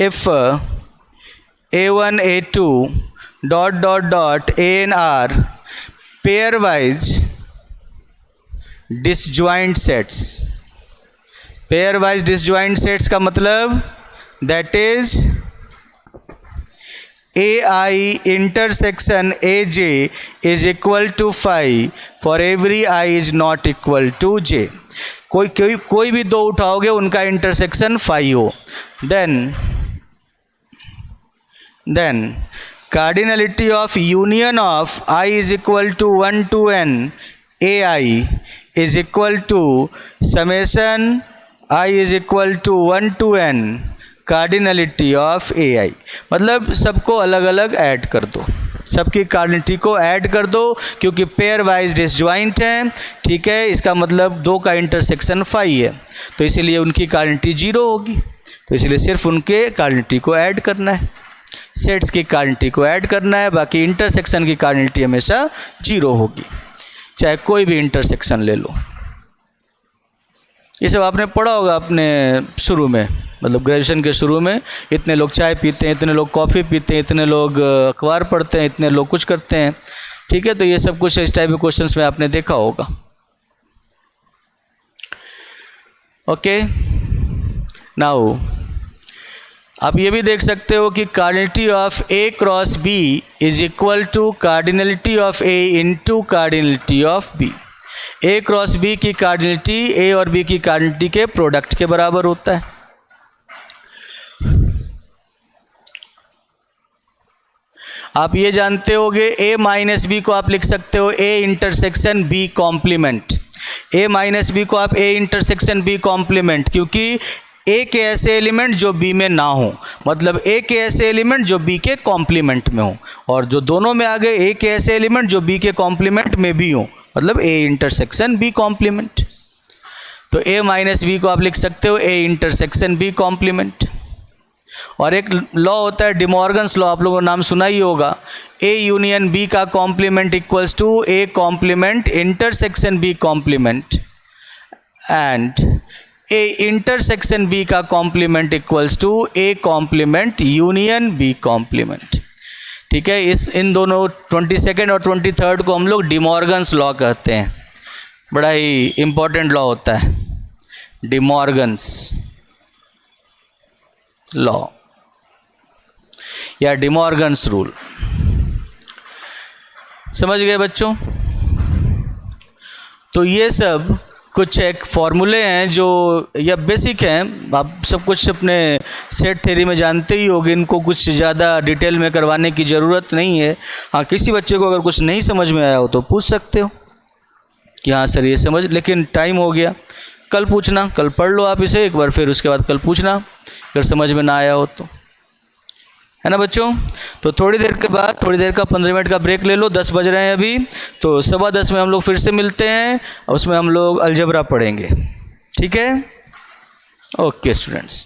if A1 A2 dot dot dot A and R pair wise disjoint sets. Pair wise disjoint sets का मतलब that is AI intersection AJ is equal to phi for every I is not equal to J। कोई भी दो उठाओगे उनका इंटरसेक्शन phi हो, then cardinality of union of I is equal to 1 to n AI is equal to summation I is equal to 1 to n cardinality of A I. मतलब सबको अलग अलग ऐड कर दो, सबकी कार्डिनलिटी को ऐड कर दो, क्योंकि पेयर वाइज डिसजॉइंट हैं, ठीक है, इसका मतलब दो का इंटरसेक्शन phi है, तो इसीलिए उनकी कार्डिनलिटी 0 होगी। तो इसलिए सिर्फ उनके कार्डिनलिटी को ऐड करना है, सेट्स की कार्डिनलिटी को ऐड करना है, बाकी इंटरसेक्शन की कार्डिनलिटी हमेशा 0 होगी, चाहे कोई भी इंटरसेक्शन ले लो। ये सब आपने पढ़ा होगा अपने शुरू में, मतलब ग्रेजुएशन के शुरू में। इतने लोग चाय पीते हैं, इतने लोग कॉफ़ी पीते हैं, इतने लोग अखबार पढ़ते हैं, इतने लोग कुछ करते हैं, ठीक है, तो ये सब कुछ इस टाइप के क्वेश्चंस में आपने देखा होगा। ओके, नाउ आप ये भी देख सकते हो कि cardinality of A cross B is equal to cardinality of A into cardinality of B. A cross B की कार्डिनलिटी ए और बी की कार्डिनलिटी के प्रोडक्ट के बराबर होता है। आप ये जानते होगे ए माइनस बी को आप लिख सकते हो A intersection B complement. A minus B को आप ए इंटरसेक्शन बी कॉम्प्लीमेंट, क्योंकि ए के ऐसे एलिमेंट जो बी में ना हो, मतलब ए के ऐसे एलिमेंट जो बी के कॉम्प्लीमेंट में हो, और जो दोनों में आ गए ए के ऐसे एलिमेंट जो बी के कॉम्प्लीमेंट में भी हो, मतलब ए इंटरसेक्शन बी कॉम्प्लीमेंट। तो ए माइनस बी को आप लिख सकते हो ए इंटरसेक्शन बी कॉम्प्लीमेंट। और एक लॉ होता है डिमॉर्गन्स लॉ, आप लोगों ने नाम सुना ही होगा। ए यूनियन बी का complement equals to A complement intersection B complement, and A intersection B का complement equals to A complement union B complement. ठीक है, इन दोनों 22nd और 23rd को हम लोग डिमॉर्गन्स लॉ कहते हैं। बड़ा ही इंपॉर्टेंट लॉ होता है डिमॉर्गन्स लॉ या डिमॉर्गन्स रूल। समझ गए बच्चों? तो ये सब कुछ एक फॉर्मूले हैं जो या बेसिक हैं, आप सब कुछ अपने सेट थ्योरी में जानते ही होंगे, इनको कुछ ज़्यादा डिटेल में करवाने की ज़रूरत नहीं है। हाँ, किसी बच्चे को अगर कुछ नहीं समझ में आया हो तो पूछ सकते हो कि हाँ सर ये समझ, लेकिन टाइम हो गया, कल पूछना, कल पढ़ लो आप इसे एक बार, फिर उसके बाद कल पूछना अगर समझ में ना आया हो तो, है ना बच्चों? तो थोड़ी देर के बाद, थोड़ी देर का 15 मिनट का ब्रेक ले लो, 10 बज रहे हैं अभी, तो 10:15 में हम लोग फिर से मिलते हैं, उसमें हम लोग अलजेब्रा पढ़ेंगे। ठीक है? Okay students.